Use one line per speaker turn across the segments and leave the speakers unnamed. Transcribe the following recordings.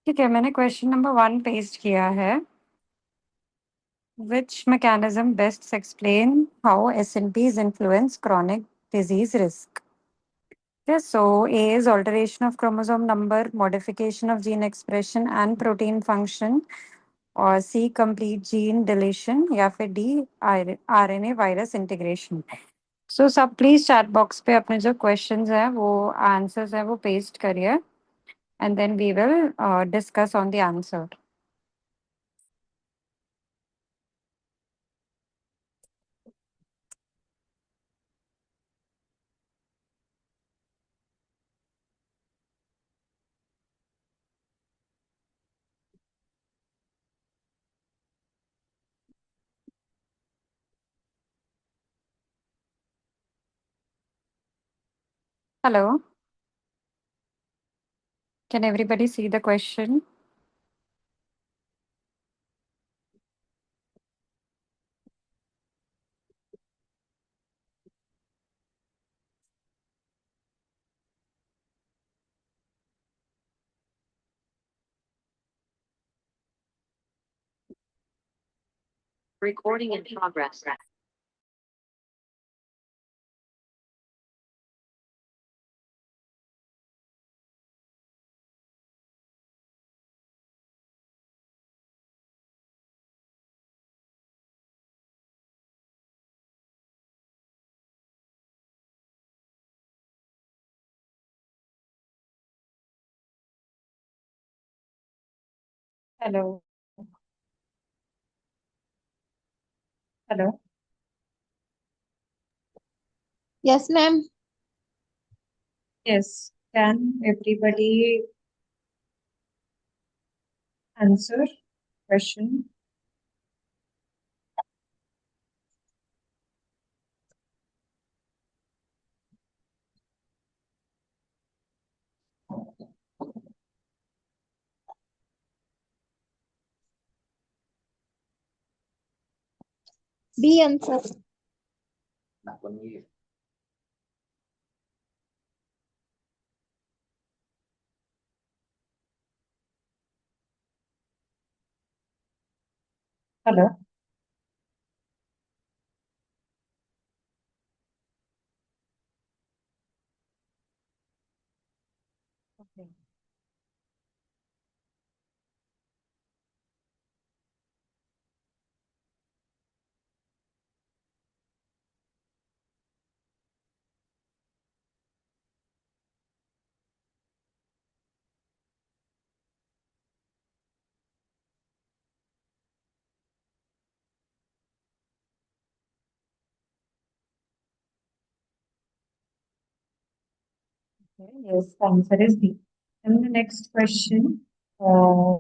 ठीक है, मैंने क्वेश्चन नंबर 1 पेस्ट किया है। Which mechanism best explain how SNPs influence chronic disease risk? Yes, so A is alteration of chromosome number, modification of gene expression and protein function, और C complete gene deletion, या फिर D RNA virus integration. So सब please chat box पे अपने जो questions हैं वो answers हैं वो पेस्ट करिए and then we will discuss on the answer. Hello, can everybody see the question?
Recording in progress.
Hello. Hello.
Yes, ma'am.
Yes. Can everybody answer question?
B answer.
Hello. Okay. Okay. Yes, the answer is B. And the next question, uh,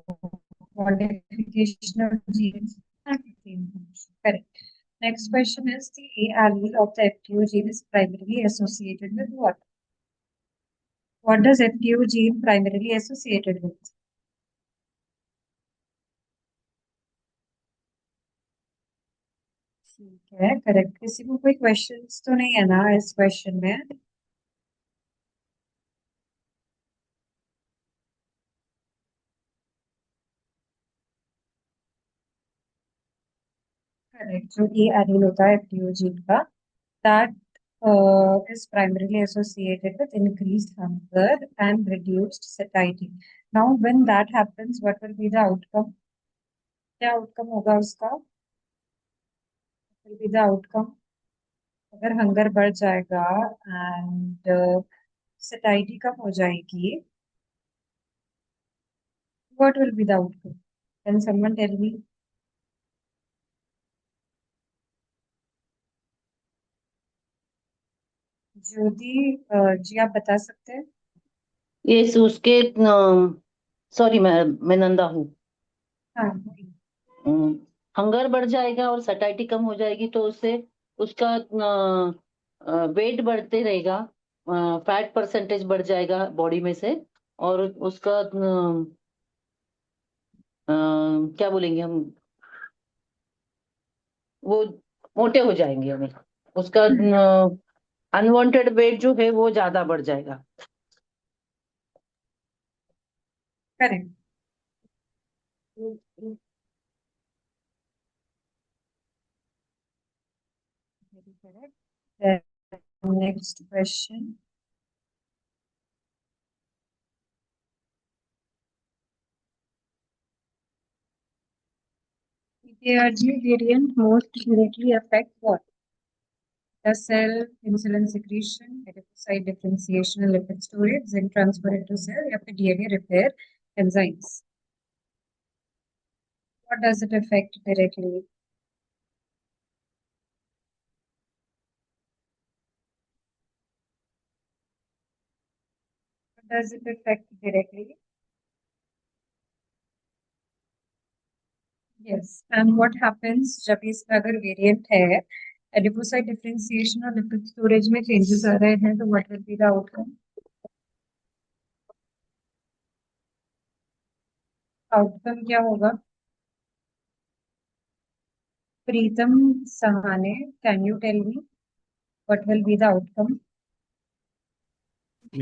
modification of genes and protein function. Correct. Next question is the A allele of the FTO gene is primarily associated with what? What does FTO gene primarily associated with? ठीक है, correct. किसी को कोई questions तो नहीं है ना इस क्वेश्चन में? करेक्ट, जो ये एलील होता है FTO जीन का, that is primarily associated with increased hunger and reduced satiety. Now, when that happens, what will be the outcome? क्या आउटकम होगा उसका? Will be the outcome अगर हंगर बढ़ जाएगा एंड satiety कम हो जाएगी, what will be the outcome? Can someone tell me? ज्योति जी, आप बता सकते हैं?
ये उसके सॉरी, मैं नंदा हूँ।
हाँ।
हंगर बढ़ जाएगा और सटाइटी कम हो जाएगी तो उससे उसका वेट बढ़ते रहेगा, फैट परसेंटेज बढ़ जाएगा बॉडी में से, और उसका क्या बोलेंगे हम, वो मोटे हो जाएंगे हमें, उसका अनवांटेड वेट जो है वो ज्यादा बढ़ जाएगा।
Correct. Very correct. Then next question. PPARG variant most directly affect what? The cell, insulin secretion, adipocyte differentiation, and lipid storage, zinc transfer into cell, या फिर DNA repair enzymes. What does it affect directly? What does it affect directly? Yes. And what happens जब इसका अगर variant है adipocyte differentiation और lipid storage में changes आ रहे हैं तो what will be the outcome? Outcome क्या होगा? Pritam Sahane, can you tell me what will be the outcome?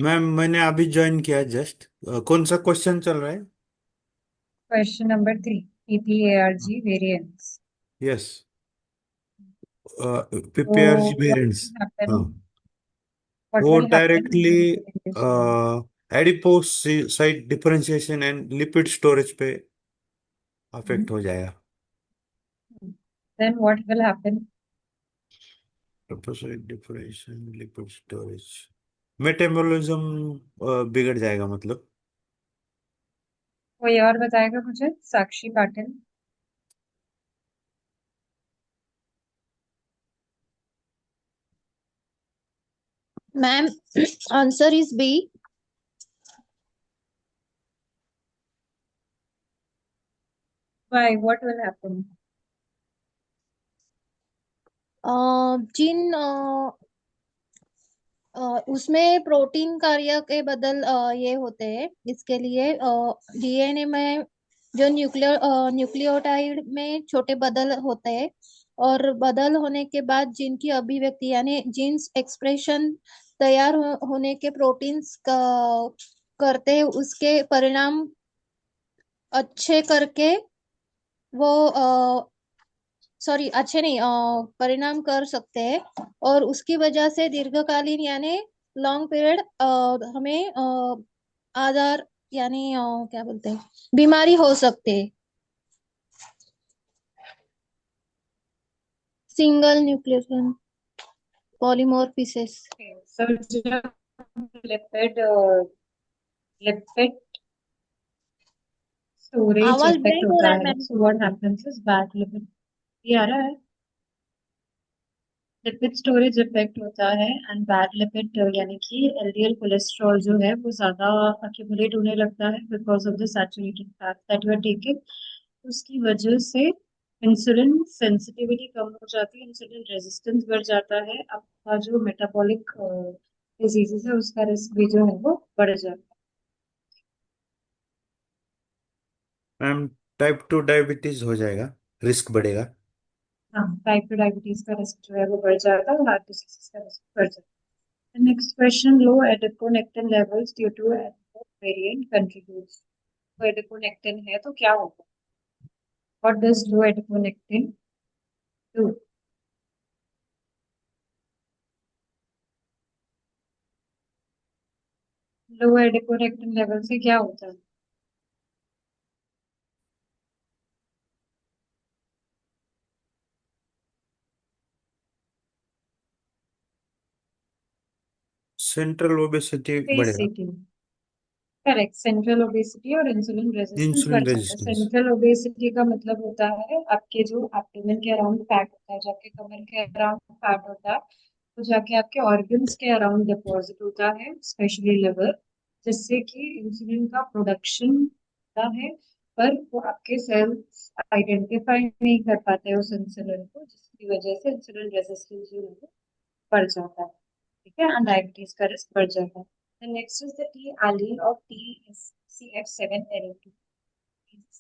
Ma'am मैंने अभी ज्वाइन किया जस्ट। कौन सा क्वेश्चन चल रहा है?
Question number 3, PPARG variants.
Yes,
So
पीपीआरजी
what
variants.
will happen?
हाँ,
What
वो
will happen
directly
in this variant?
Adipocyte differentiation and lipid storage पे अफेक्ट हो जाएगा।
Then what will happen?
Adipocyte differentiation lipid storage, metabolism बिगड़ जाएगा मतलब।
कोई और बताएगा मुझे? साक्षी Patil.
Ma'am, answer is B.
Why? What will happen?
जिन उसमें प्रोटीन कार्य के बदल ये होते हैं, इसके लिए डीएनए में जो न्यूक्लियोटाइड में छोटे बदल होते हैं और बदल होने के बाद जीन की अभिव्यक्ति यानी जीन्स एक्सप्रेशन तैयार होने के प्रोटीन्स का करते हैं, उसके परिणाम अच्छे करके वो सॉरी अच्छे नहीं परिणाम कर सकते हैं और उसकी वजह से दीर्घकालीन यानी लॉन्ग पीरियड हमें आधार यानी क्या बोलते हैं बीमारी हो सकते है. Single nucleotide polymorphisms.
Okay. So जब lipid storage
आवाज
effect
ब्रेक हो
होता
रहा है
है,
ma'am.
so what happens is bad lipid. ये आ रहा है? लिपिड स्टोरेज इफेक्ट होता है एंड बैड लिपिड यानी कि एलडीएल कोलेस्ट्रॉल जो है वो ज्यादा अक्यूमुलेट होने लगता है because of the saturated fat that you are taking. उसकी वजह से इंसुलिन सेंसिटिविटी कम हो जाती है, इंसुलिन रेजिस्टेंस बढ़ जाता है, आपका जो मेटाबॉलिक डिजीजेस है उसका रिस्क भी जो है वो बढ़ जाता
मैम टाइप 2 डायबिटीज हो जाएगा, रिस्क बढ़ेगा।
है. हाँ, टाइप 2 डायबिटीज का रिस्क जो है वो बढ़ जाता है और हार्ट डिजीज का रिस्क बढ़ जाता है. Next question, low adiponectin levels due to variant contributes. तो एडिपोनेक्टिन है तो क्या होगा? What does low adiponectin do? Low adiponectin level से क्या होता है?
सेंट्रल ओबेसिटी बढ़ेगा,
ओबेसिटी. करेक्ट. सेंट्रल ओबेसिटी और इंसुलिन रेजिस्टेंस
इंसुलिन
बढ़ जाता है.
रेजिस्टेंस।
सेंट्रल ओबेसिटी का मतलब होता है आपके जो एब्डोमेन के अराउंड फैट होता है, जो आपके कमर के अराउंड फैट होता है, तो जाके आपके ऑर्गन्स के अराउंड डिपॉजिट होता है, स्पेशली लिवर, जिससे कि इंसुलिन का प्रोडक्शन होता है, पर वो आपके सेल्स आइडेंटिफाई नहीं कर पाते उस इंसुलिन को, जिसकी वजह से इंसुलिन रेजिस्टेंस जो है वो बढ़ जाता है. ठीक है, एंड डायबिटीज का रिस्क बढ़ जाता है. The next is the T allele of TCF7LA2.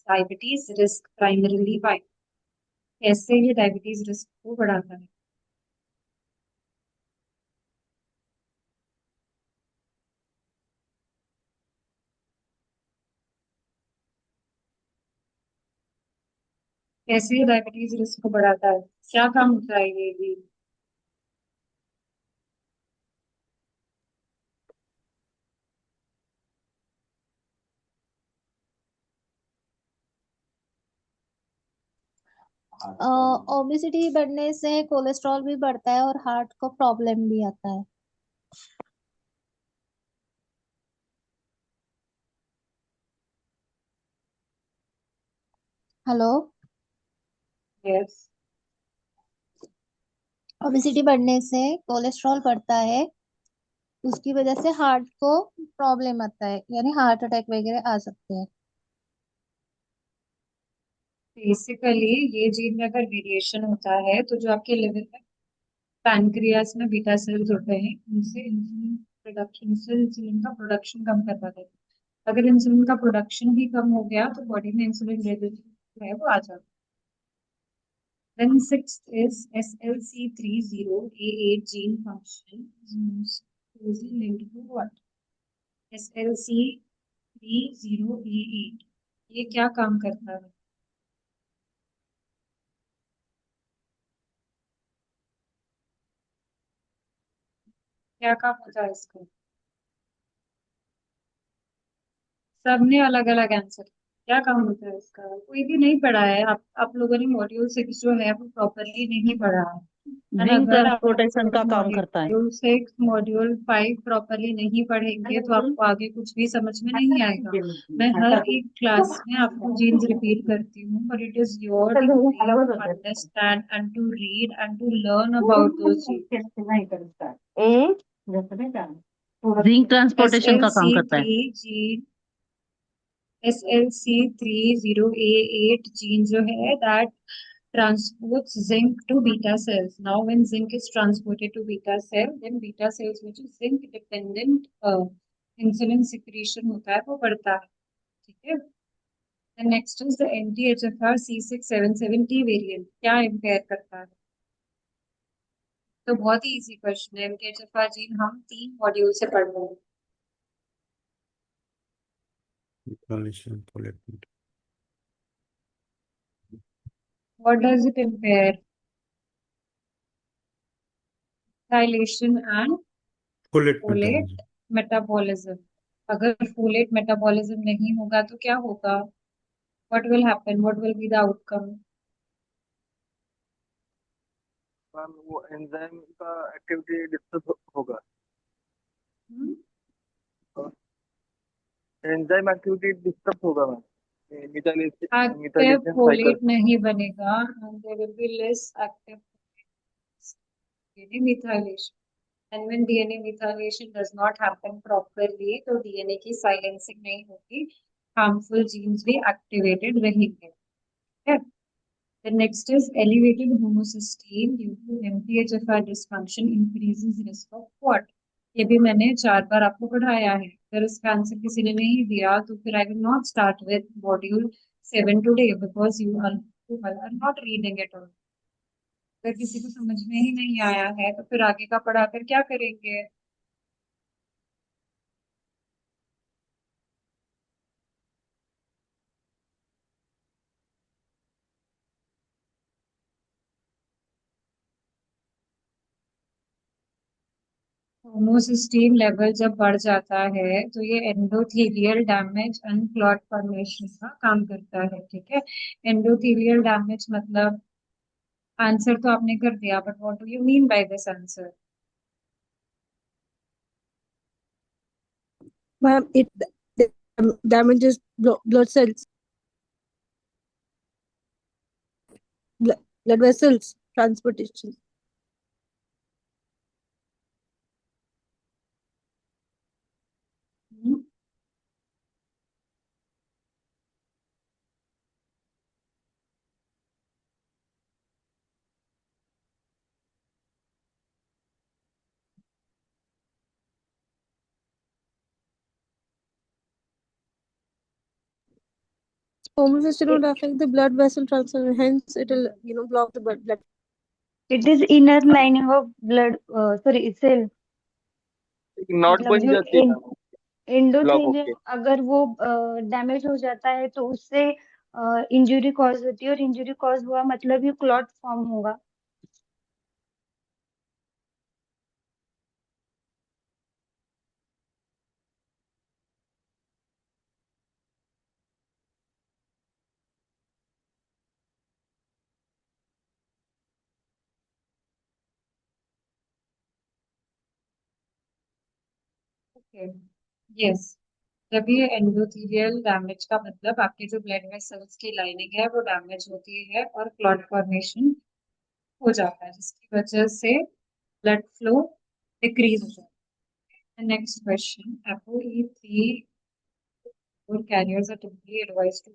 Diabetes risk primarily by. कैसे ये डायबिटीज रिस्क को बढ़ाता है? कैसे डायबिटीज रिस्क को बढ़ाता है, क्या काम होता है ये भी?
ओबेसिटी बढ़ने से कोलेस्ट्रॉल भी बढ़ता है और हार्ट को प्रॉब्लम भी आता है। हेलो।
यस।
ओबेसिटी बढ़ने से कोलेस्ट्रॉल बढ़ता है, उसकी वजह से हार्ट को प्रॉब्लम आता है, यानी हार्ट अटैक वगैरह आ सकते हैं।
बेसिकली ये जीन में अगर वेरिएशन होता है तो जो आपके लिवर में पैनक्रियास में बीटा सेल्स होते हैं उनसे इंसुलिन प्रोडक्शन से इंसुलिन का प्रोडक्शन कम करवा देते हैं। अगर इंसुलिन का प्रोडक्शन ही कम हो गया तो बॉडी में इंसुलिन रेजिस्टेंस है वो आ जाता है। Then sixth is SLC30A8 gene function is most closely linked to what? SLC30A8 ये क्या काम करता है? क्या काम होता है इसका? सबने अलग अलग आंसर। क्या काम होता है इसका? कोई भी नहीं पढ़ा है। आप लोगों ने मॉड्यूल 6 जो है वो प्रॉपरली नहीं पढ़ा है। और
जिंक
अगर आप
ट्रांसपोर्टेशन का काम करता है।
मॉड्यूल 6 मॉड्यूल 5 प्रॉपरली नहीं पढ़ेंगे तो आपको आगे कुछ भी समझ में नहीं आएगा। मैं हर एक क्लास में आपको जीन्स रिपीट करती हूँ, but it is your to understand and to read and to learn about those
zinc transportation का काम करता है।
SLC30A8 gene जो है that transports zinc to beta cells. Now when zinc is transported to beta cell, then beta cells which is zinc dependent insulin secretion होता है वो बढ़ता है। ठीक है। The next is the anti-HFR C677T variant क्या इम्पेयर करता है? तो बहुत ही इजी क्वेश्चन है। anti-HFR जीन हम 3 मॉड्यूल से पढ़ रहे हैं।
Methylation, folate.
What does it impair? Methylation and
Folate
folate
metabolism.
Metabolism. अगर फोलेट मेटाबॉलिज्म नहीं होगा तो क्या होगा? What will happen? What will be the outcome?
Ma'am वो एंजाइम का एक्टिविटी डिस्टर्ब होगा। एंजाइम एक्टिविटी डिस्टर्ब होगा ma'am.
Active
methylation
folate
cycle.
नहीं बनेगा and there will be less active DNA methylation. And when DNA methylation does not happen properly तो DNA की silencing नहीं होगी, हार्मफुल जीन्स भी एक्टिवेटेड रहेंगे। The next is elevated homocysteine due to MTHFR dysfunction increases risk of what? ये भी मैंने 4 बार आपको पढ़ाया है। अगर इसका आंसर किसी ने नहीं दिया तो फिर I will not start with module 7 today because you are not reading it all. अगर किसी को समझ में ही नहीं आया है तो फिर आगे का पढ़ाकर क्या करेंगे? होमोसिस्टीन लेवल जब बढ़ जाता है तो ये endothelial damage and clot formation का काम करता है। ठीक है। एंडोथेलियल डैमेज मतलब आंसर तो आपने कर दिया, but what do you mean by this answer?
Ma'am, it damages blood cells, blood vessels, transportation. Homocysteine will affect the blood vessel transfer, hence it will, block the blood.
It is inner lining of blood, cell.
Not
मतलब
बन
जो
जाती है block
endothelium
होके।
अगर वो damage हो जाता है तो उससे इंजुरी कॉज होती है, और इंजुरी कॉज हुआ मतलब ही क्लॉट फॉर्म होगा।
Okay, yes. जब ये एंडोथेलियल डैमेज का मतलब आपके जो ब्लड वेसल्स की लाइनिंग है वो डैमेज होती है और क्लॉट फॉर्मेशन हो जाता है, जिसकी वजह से ब्लड फ्लो डिक्रीज हो जाता है। Next question, ApoE3 or carriers are typically advised to.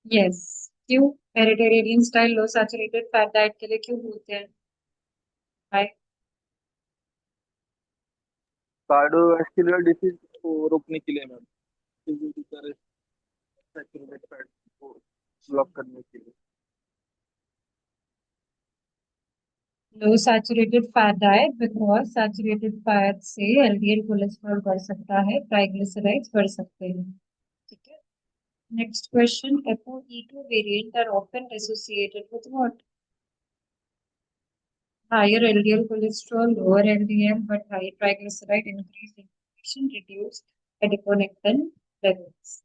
Yes, क्यों मेडिटेरेनियन स्टाइल लो सैचुरेटेड फैट डाइट के लिए क्यों बोलते हैं? हाय।
कार्डियोवैस्कुलर डिसीज को रोकने के लिए मैम, सैचुरेटेड फैट को ब्लॉक करने के लिए।
Low saturated fat diet because saturated fat से एलडीएल कोलेस्ट्रॉल बढ़ सकता है, ट्राइग्लिसराइड्स बढ़ सकते हैं। ठीक है। Next question, ApoE2 variant are often associated with what? Higher LDL cholesterol, lower LDL, but high triglyceride, increased inflammation, reduced adiponectin levels.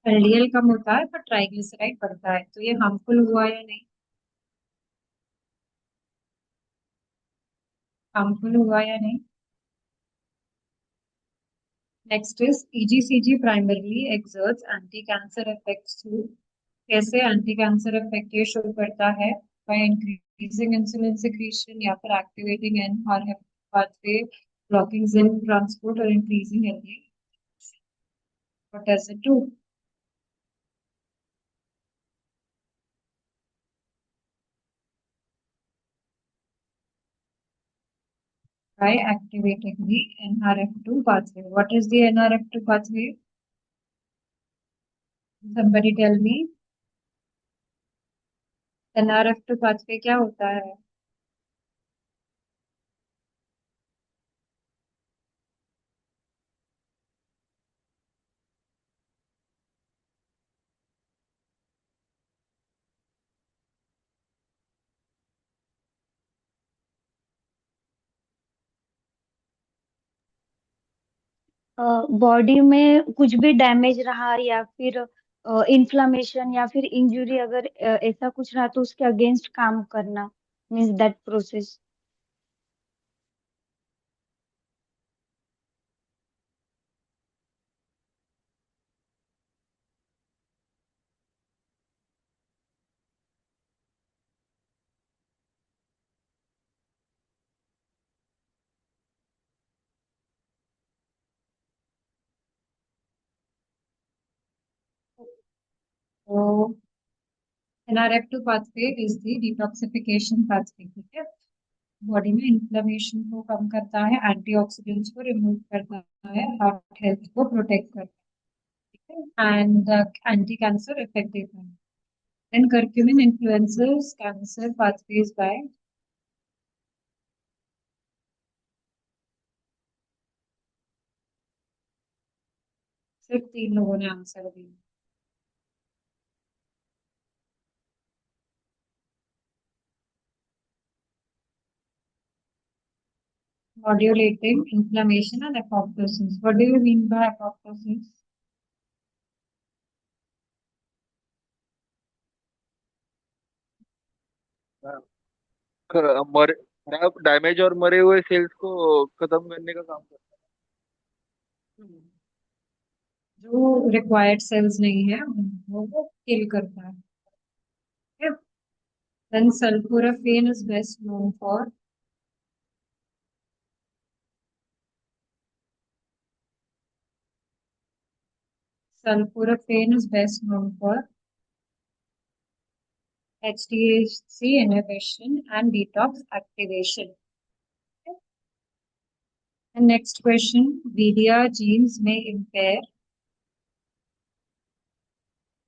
LDL कम होता है पर ट्राइग्लिसराइड बढ़ता है, तो ये हार्मफुल हुआ या नहीं? हार्मफुल हुआ या नहीं? Next is EGCG primarily exerts anti-cancer effects through. कैसे एंटी कैंसर इफेक्ट ये शो करता है? by increasing insulin secretion या फिर activating NRF pathway, blocking zinc transport or increasing LDL. What does it do? By activating the NRF2 pathway. What is the NRF2 pathway? Somebody tell me. NRF2 pathway क्या होता है?
Body में कुछ भी damage रहा, या फिर इन्फ्लामेशन या फिर इंजुरी, अगर ऐसा कुछ रहा, तो उसके अगेंस्ट काम करना, मीन्स दैट प्रोसेस।
तो NRF2 pathway is the detoxification pathway. ठीक है। बॉडी में इन्फ्लेमेशन को कम करता है, एंटीऑक्सीडेंट्स को रिमूव करता है, हार्ट हेल्थ को प्रोटेक्ट करता है, एंड एंटी कैंसर इफेक्ट देता है। Then curcumin influences cancer pathways by. सिर्फ 3 लोगों ने आंसर दिया। modulating inflammation and apoptosis. What do you mean by apoptosis?
खराब डैमेज और मरे हुए सेल्स को खत्म करने का काम करता
जो रिक्वायर्ड सेल्स नहीं है वो किल करता है. Okay. Then sulforaphane is best known for HDAC inhibition and detox activation. Okay. And next question, VDR genes may impair.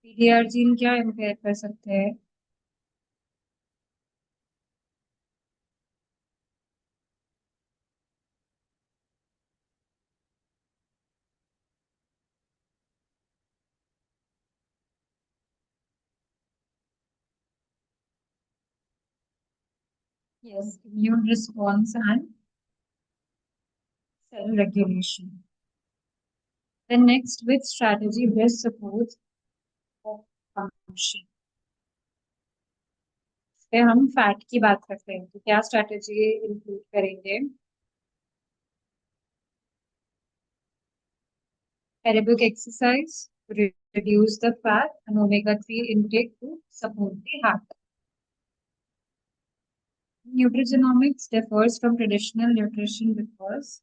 VDR gene क्या impair कर सकते हैं? Yes, immune response and cell regulation. Then next, which strategy best supports function? इस पे हम fat की बात करते हैं तो क्या स्ट्रैटेजी इंक्लूड करेंगे? Aerobic exercise to reduce the fat and omega-3 intake to support the heart. Nutrigenomics differs from traditional nutrition because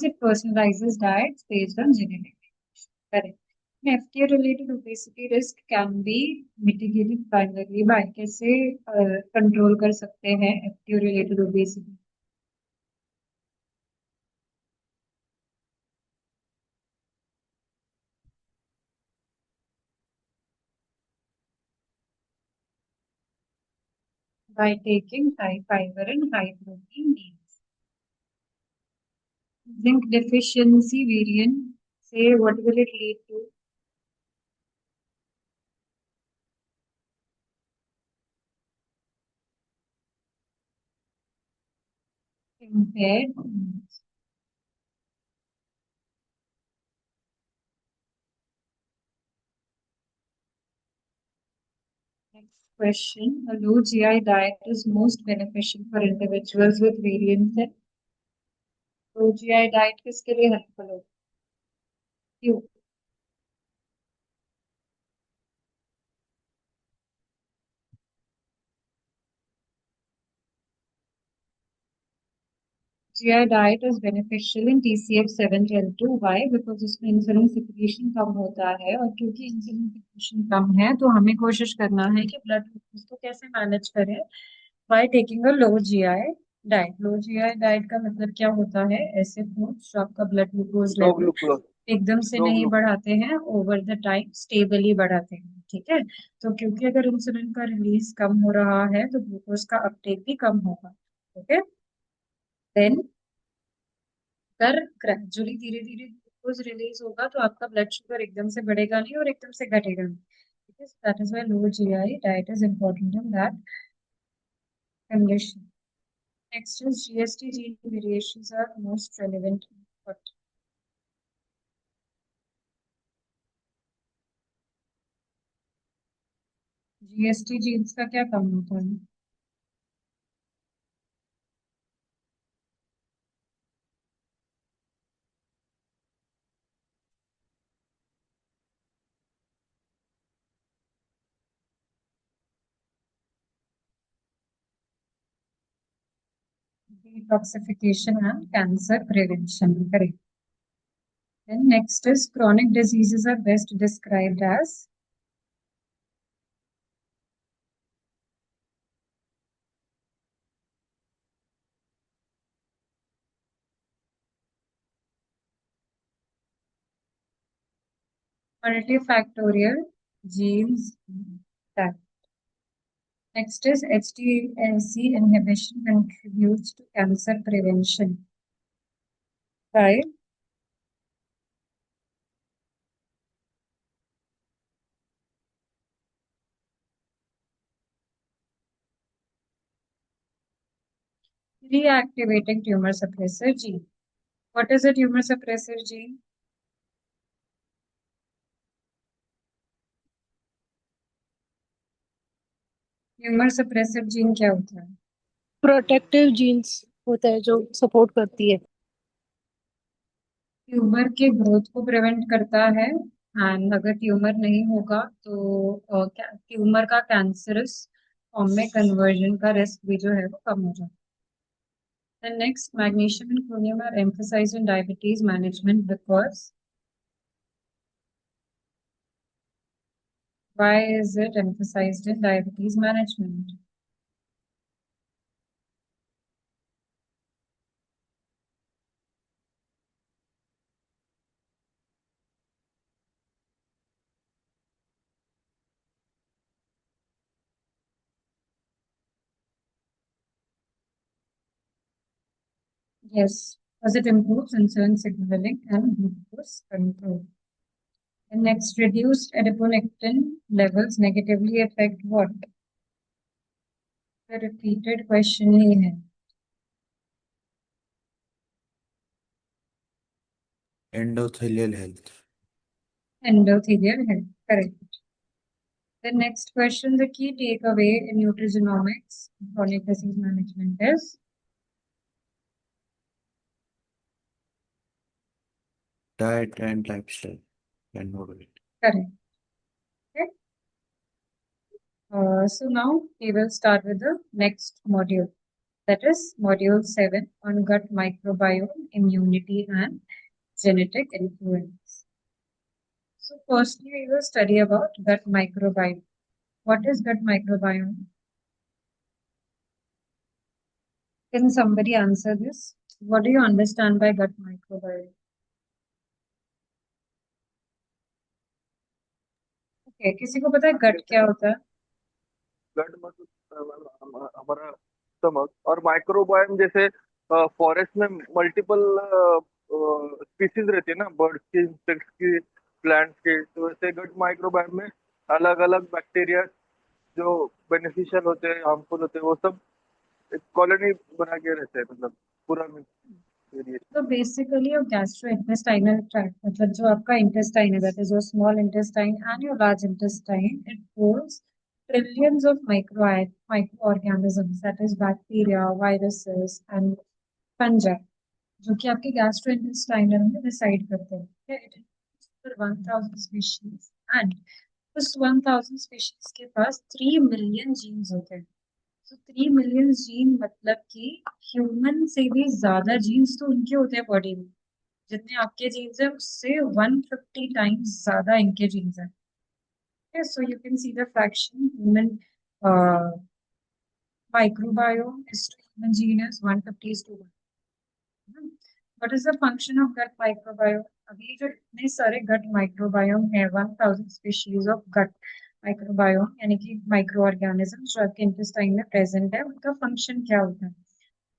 it personalizes diets based on genetic variation. Correct. FDA-related obesity risk can be mitigated primarily by कैसे control कर सकते हैं FDA-related obesity? By taking high fiber and high protein meals. Zinc deficiency variant, say what will it lead to? Impaired immunity. Next question. A low GI diet is most beneficial for individuals with variants in low GI diet किसके लिए helpful होगी? क्यों? GI diet is beneficial in TCF7L2. Why? Because उसमें insulin secretion कम होता है और क्योंकि insulin secretion कम है तो हमें कोशिश करना है कि ब्लड ग्लूकोज को कैसे मैनेज करें by taking a low GI diet. Low GI diet का मतलब क्या होता है? ऐसे फूड्स जो आपका blood glucose
low
level
glucose
एकदम से
लो
नहीं
ग्लूकोज
बढ़ाते हैं, ओवर द टाइम स्टेबली बढ़ाते हैं. ठीक है, तो क्योंकि अगर इंसुलिन का रिलीज कम हो रहा है तो ग्लूकोज का अपटेक भी कम होगा. ओके, देन अगर ग्रेजुअली धीरे धीरे ग्लूकोज रिलीज होगा तो आपका ब्लड शुगर एकदम से बढ़ेगा नहीं और एकदम से घटेगा नहीं. ठीक है, that is why low GI diet is important in that condition. Next is GST gene variations are most relevant. But GST genes का क्या काम होता है? Detoxification and cancer prevention. Correct. Then next is chronic diseases are best described as multifactorial genes. That. Next is HDAC inhibition contributes to cancer prevention. Right? reactivating tumor suppressor gene. What is a tumor suppressor gene? Tumour suppressive gene क्या होता है?
Protective jeans होता है जो support करती है।
Tumour के growth को प्रिवेंट करता है, एंड अगर ट्यूमर नहीं होगा तो ट्यूमर का कैंसरस फॉर्म में कन्वर्जन का रिस्क भी जो है वो कम हो जाता है। Next, magnesium and chromium are emphasised in diabetes management because why is it emphasized in diabetes management? Yes, because it improves insulin signaling and glucose control. And next, reduced adiponectin levels negatively affect what? The repeated question ही है.
Endothelial health.
Endothelial health, correct. The next question, the key takeaway in nutrigenomics chronic disease management is
Diet and lifestyle and mobility.
correct. Okay. So now we will start with the next module, that is module 7 on gut microbiome, immunity and genetic influence. So firstly, we will study about gut microbiome. What is gut microbiome? Can somebody answer this? What do you understand by gut microbiome? Okay, किसी को पता है गट क्या होता है?
गट मतलब हमारा stomach, और माइक्रोबायोम जैसे फॉरेस्ट में मल्टीपल स्पीसीज रहती है ना, बर्ड्स की, इंसेक्ट्स की, प्लांट्स के, तो वैसे गट माइक्रोबायोम में अलग अलग बैक्टीरिया जो बेनिफिशियल होते हैं, हार्मफुल होते हैं, वो सब एक कॉलोनी बना के रहते हैं, मतलब पूरा एरिया।
तो बेसिकली योर गैस्ट्रोइंटेस्टाइनल ट्रैक्ट, मतलब जो आपका इंटेस्टाइन है, that is your small intestine and your large intestine, it holds trillions of microorganisms, that is bacteria, viruses and fungi, जो कि आपके गैस्ट्रोइंटेस्टाइनल में रिसाइड करते हैं। इट इज 1000 स्पीशीज, एंड उस 1000 स्पीशीज के पास 3 मिलियन जीन्स होते हैं। तो 3 मिलियन जीन मतलब कि ह्यूमन से भी ज्यादा जीन्स तो उनके होते हैं बॉडी में। जितने आपके जीन्स है उससे 150 टाइम्स ज्यादा इनके जीन्स है। Okay, so you can see the fraction human microbiome is to human gene is 150:1. What is the function of gut microbiome? अभी जो इतने सारे gut microbiome है, 1000 species of gut microbiome, यानी कि माइक्रो ऑर्गेनिज्म जो आपके इंटेस्टाइन में प्रेजेंट है, उनका फंक्शन क्या होता है?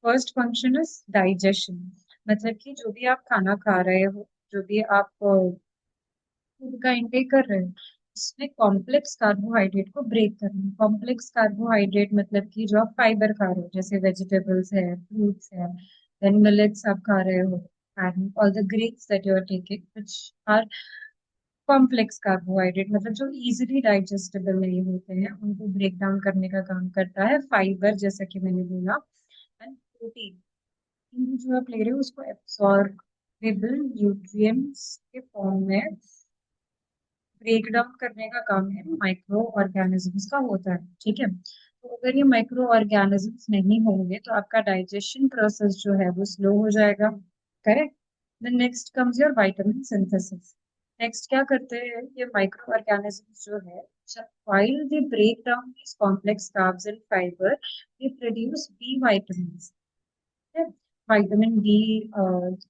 फर्स्ट फंक्शन इज डाइजेशन, मतलब कि जो भी आप खाना खा रहे हो, जो भी आप फूड का इंटेक कर रहे हो, इसमें कॉम्प्लेक्स कार्बोहाइड्रेट को ब्रेक करना है। कॉम्प्लेक्स कार्बोहाइड्रेट मतलब कि जो आप फाइबर खा रहे हो, जैसे वेजिटेबल्स है, फ्रूट्स है, देन मिलेट्स आप खा रहे हो, and all the grains that you are taking which are complex carbohydrate, मतलब जो इजीली डाइजेस्टेबल नहीं होते हैं, उनको ब्रेक डाउन करने का काम करता है फाइबर, जैसा कि मैंने बोला, एंड प्रोटीन जो आप ले रहे हो उसको एब्सॉर्बेबल न्यूट्रिएंट्स के फॉर्म में ब्रेक डाउन करने का काम है माइक्रो ऑर्गेनिजम्स का होता है। ठीक है, तो अगर ये माइक्रो ऑर्गेनिजम्स नहीं होंगे तो आपका डाइजेशन प्रोसेस जो है वो स्लो हो जाएगा। Correct. Then next comes your vitamin synthesis. Next क्या करते हैं ये माइक्रो ऑर्गेनिजम्स जो है, while they break down these complex carbs and fiber, they produce B vitamins. Vitamin B,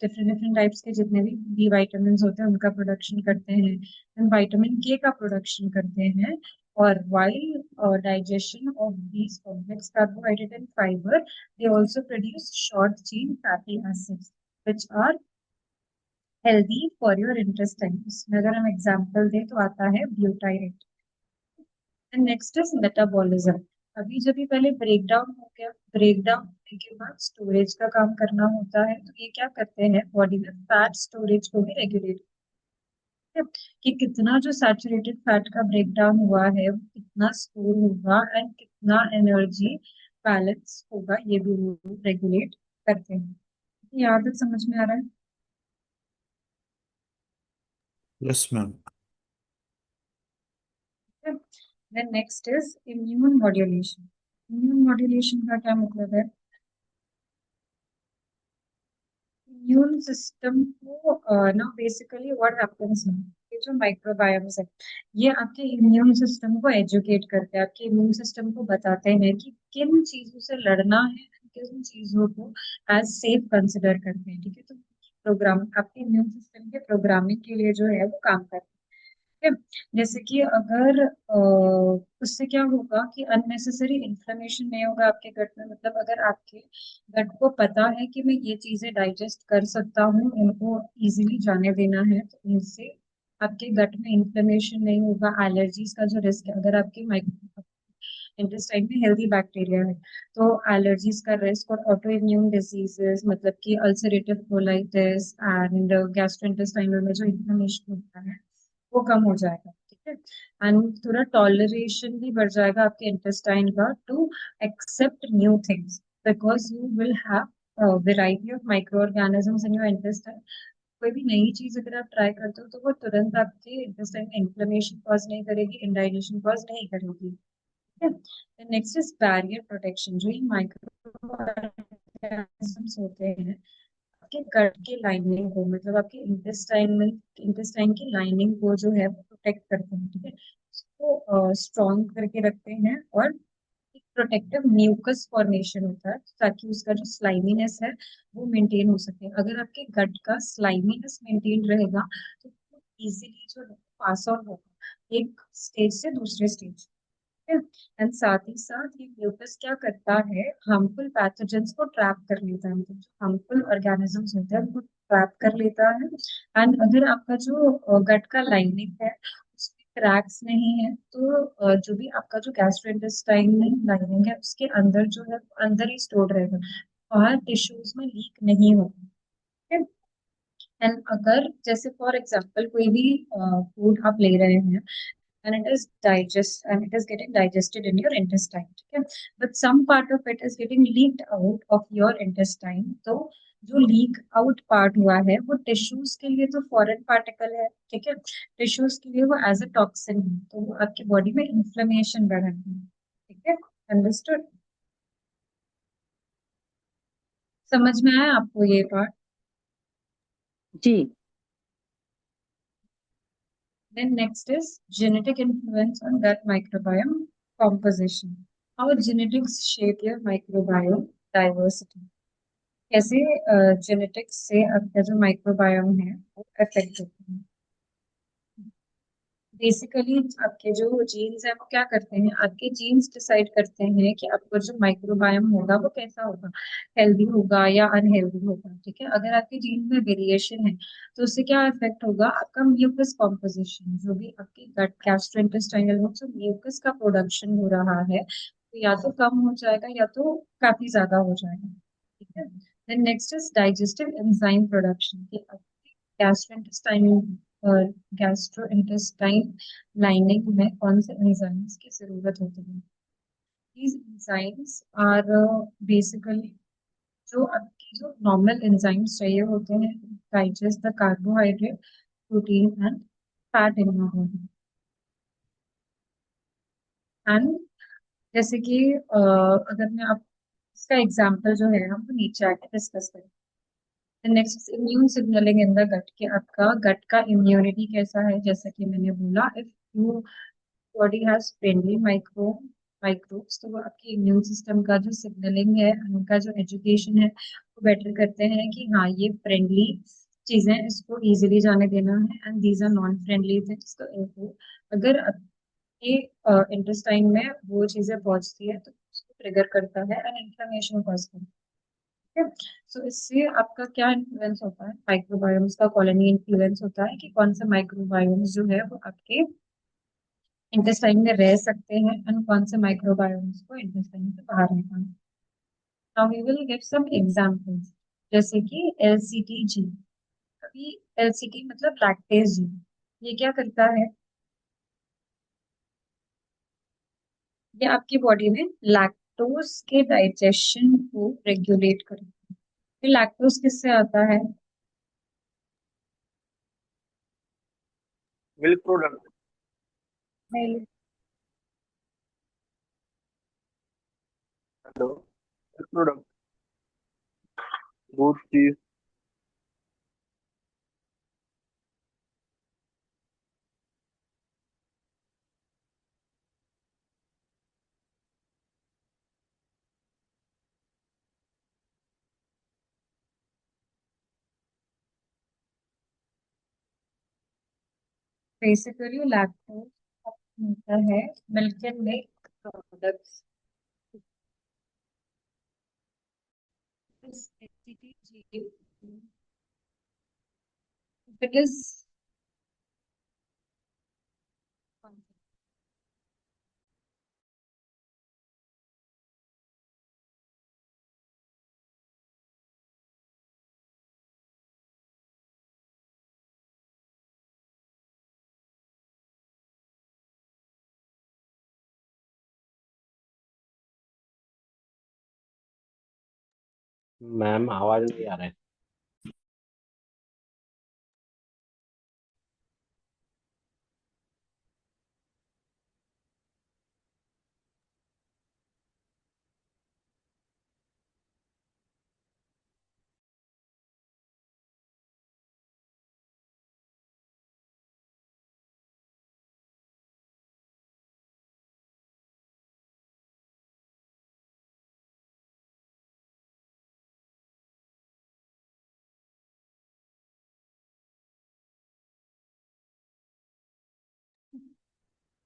different types के जितने भी बी विटामिन होते हैं उनका प्रोडक्शन करते हैं, देन विटामिन के का प्रोडक्शन करते हैं, और while digestion of these complex carbohydrate and fiber, they also produce short chain fatty acids which are healthy for your intestine. इसमें अगर हम एग्जांपल दें तो आता है ब्यूटाइरेट। Next is metabolism. अभी जब भी पहले ब्रेक डाउन हो गया, ब्रेक डाउन करने के बाद स्टोरेज का काम करना होता है। तो ये क्या करते हैं, बॉडी में फैट स्टोरेज को भी रेगुलेट कि कितना जो सैचुरेटेड फैट का ब्रेक डाउन हुआ है वो कितना स्टोर होगा एंड कितना एनर्जी बैलेंस होगा, ये भी रेगुलेट करते हैं। ये आदत समझ में आ रहा है?
Yes ma'am.
Then next is immune modulation. Immune modulation का क्या मतलब है? इम्यून सिस्टम को ना बेसिकली व्हाट हैपेंस ना, ये जो माइक्रोबायोम्स है ये आपके इम्यून सिस्टम को एजुकेट करते हैं, आपके इम्यून सिस्टम को बताते हैं कि किन चीजों से लड़ना है, किन चीजों को एज सेफ कंसिडर करते हैं। ठीक है, तो प्रोग्राम आपके इम्यून सिस्टम के प्रोग्रामिंग के लिए जो है वो काम करते हैं। ठीक है? जैसे कि अगर उससे क्या होगा कि अननेसेसरी इन्फ्लेमेशन नहीं होगा आपके गट में, मतलब अगर आपके गट को पता है कि मैं ये चीजें डाइजेस्ट कर सकता हूँ, इनको इजीली जाने देना है, तो इनसे आपके गट में इन्फ्लेमेशन नहीं होगा। एलर्जीज का जो रिस्क है, अगर आपके माइक्रो इंटेस्टाइन में हेल्दी बैक्टीरिया है तो एलर्जीज का रिस्क और ऑटो इम्यून डिजीजेस मतलब कि अल्सरेटिव कोलाइटिस एंड गैस्ट्रोइंटेस्टाइनल में जो इन्फ्लेमेशन होता है वो कम हो जाएगा। ठीक है, एंड थोड़ा टॉलरेशन भी बढ़ जाएगा आपके इंटेस्टाइन का to accept new things, because you will have variety of micro organisms in your intestine. कोई भी नई चीज अगर आप ट्राई करते हो तो वो तुरंत आपके इंटेस्टाइन में इन्फ्लेमेशन कॉज नहीं करेगी, इंडाइजेशन कॉज नहीं करेगी। Next is barrier protection. जो ये माइक्रो ऑर्गेनिजम्स होते हैं आपके गट के लाइनिंग को, मतलब आपके इंटेस्टाइन की लाइनिंग को जो है वो प्रोटेक्ट करते हैं। ठीक है, उसको स्ट्रॉन्ग करके रखते हैं और एक प्रोटेक्टिव म्यूकस फॉर्मेशन होता है ताकि उसका जो स्लाइमीनेस है वो मेंटेन हो सके। अगर आपके गट का स्लाइमीनेस मेंटेन रहेगा तो इजीली जो पास ऑन होगा एक स्टेज से दूसरे स्टेज। एंड साथ ही साथ ये म्यूकस क्या करता है, हार्मफुल पैथोजेंस को ट्रैप कर लेता है, मतलब जो हार्मफुल ऑर्गेनिजम्स होते हैं उनको ट्रैप कर लेता है। एंड अगर आपका जो गट का लाइनिंग है उसमें क्रैक्स नहीं है तो जो भी आपका जो गैस्ट्रोइंटेस्टाइन में लाइनिंग है उसके अंदर जो है अंदर ही स्टोर रहेगा, बाहर टिश्यूज में लीक नहीं होगा। एंड अगर जैसे फॉर एग्जांपल कोई भी फूड आप ले रहे हैं and it is getting digested in your intestine, ठीक है, but some part of it is getting leaked out of your intestine। तो जो लीक आउट पार्ट हुआ है वो टिश्यूज के लिए तो फॉरेन पार्टिकल है, ठीक है, टिश्यूज के लिए वो एज अ टॉक्सिन है, तो वो आपकी बॉडी में इन्फ्लेमेशन बढ़ाती है। ठीक है, अंडरस्टूड? समझ में आया आपको ये पार्ट?
जी।
Then next is genetic influence on gut microbiome composition. How genetics shape your microbiome diversity? कैसे जेनेटिक्स से आपका जो माइक्रोबायोम है वो अफेक्ट होता है। बेसिकली आपके जो जीन्स है वो क्या करते हैं, आपके जीन्स डिसाइड करते हैं कि आपका जो माइक्रोबायोम होगा वो कैसा होगा, हेल्दी होगा या अनहेल्दी होगा। ठीक है, अगर आपके जीन में वेरिएशन है तो उससे क्या इफेक्ट होगा, आपका म्यूकस कॉम्पोजिशन, जो भी आपके गट गैस्ट्रोइंटेस्टाइनल में जो म्यूकस का प्रोडक्शन हो रहा है तो या तो कम हो जाएगा या तो काफी ज्यादा हो जाएगा। ठीक है, then next is digestive enzyme production. Gastrointestinal gastrointestinal lining में कौन से एंजाइम्स की जरूरत होती है? These enzymes are basically जो आपकी जो नॉर्मल एंजाइम्स चाहिए होते हैं digest the carbohydrate protein and fat in your body. And जैसे कि अगर मैं आप इसका एग्जांपल जो है हम नीचे आके डिस्कस करें। Next immune signalling in the gut, के आपका गट का इम्यूनिटी कैसा है, जैसा कि मैंने बोला if you body has friendly microbes तो वो आपकी इम्यून सिस्टम का जो सिग्नलिंग है उनका जो एजुकेशन है वो बेटर करते हैं कि हाँ ये फ्रेंडली चीजें इसको इजीली जाने देना है and these are non friendly things, तो इनको अगर आपके इंटेस्टाइन में वो चीजें पहुंचती है तो उसको ट्रिगर करता है एंड इन्फ्लेमेशन कॉज करता है। ठीक है, सो इससे आपका क्या इन्फ्लुएंस होता है, माइक्रोबायोम्स का कॉलोनी इन्फ्लुएंस होता है कि कौन से माइक्रोबायोम्स जो है वो आपके इंटेस्टाइन में रह सकते हैं एंड कौन से माइक्रोबायोम्स को इंटेस्टाइन से बाहर निकालना। Now we will give some examples, जैसे कि एलसीटी जीन। अभी एलसीटी मतलब लैक्टेज जीन, ये क्या करता है? ये आपकी बॉडी में लैक्टोज के डाइजेशन को रेगुलेट करता है। फिर लैक्टोज किससे आता है?
Milk product.
Milk.
Hello. Milk product, दूध, चीज।
बेसिकली लैक्टोज मिलता है milk and milk products. It is
ma'am आवाज नहीं आ रहा है।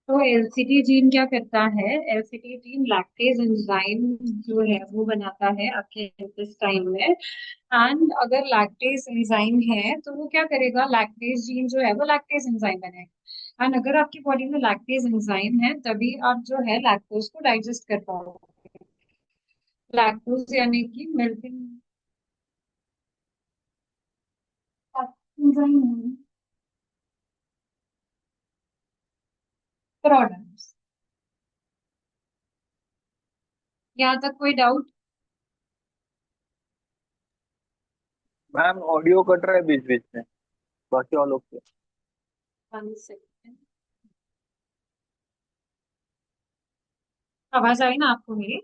तो एलसीटी जीन क्या करता है? एलसीटी जीन लैक्टेज एंजाइम जो है वो बनाता है आपके इंटेस्टाइन में। एंड अगर लैक्टेज एंजाइम है तो वो क्या करेगा? लैक्टेज जीन जो है वो लैक्टेज एंजाइम बनाएगा। एंड अगर आपकी बॉडी में लैक्टेज एंजाइम है तभी आप जो है लैक्टोज को डाइजेस्ट कर पाओगे। लैक्टोज यानी कि मिल्किंग एंजाइम प्रोडक्ट्स। यहाँ तक कोई डाउट?
मैम ऑडियो कट रहा है बीच बीच में, बाकी ऑल ओके।
1 सेकेंड। आवाज आई ना आपको मेरी?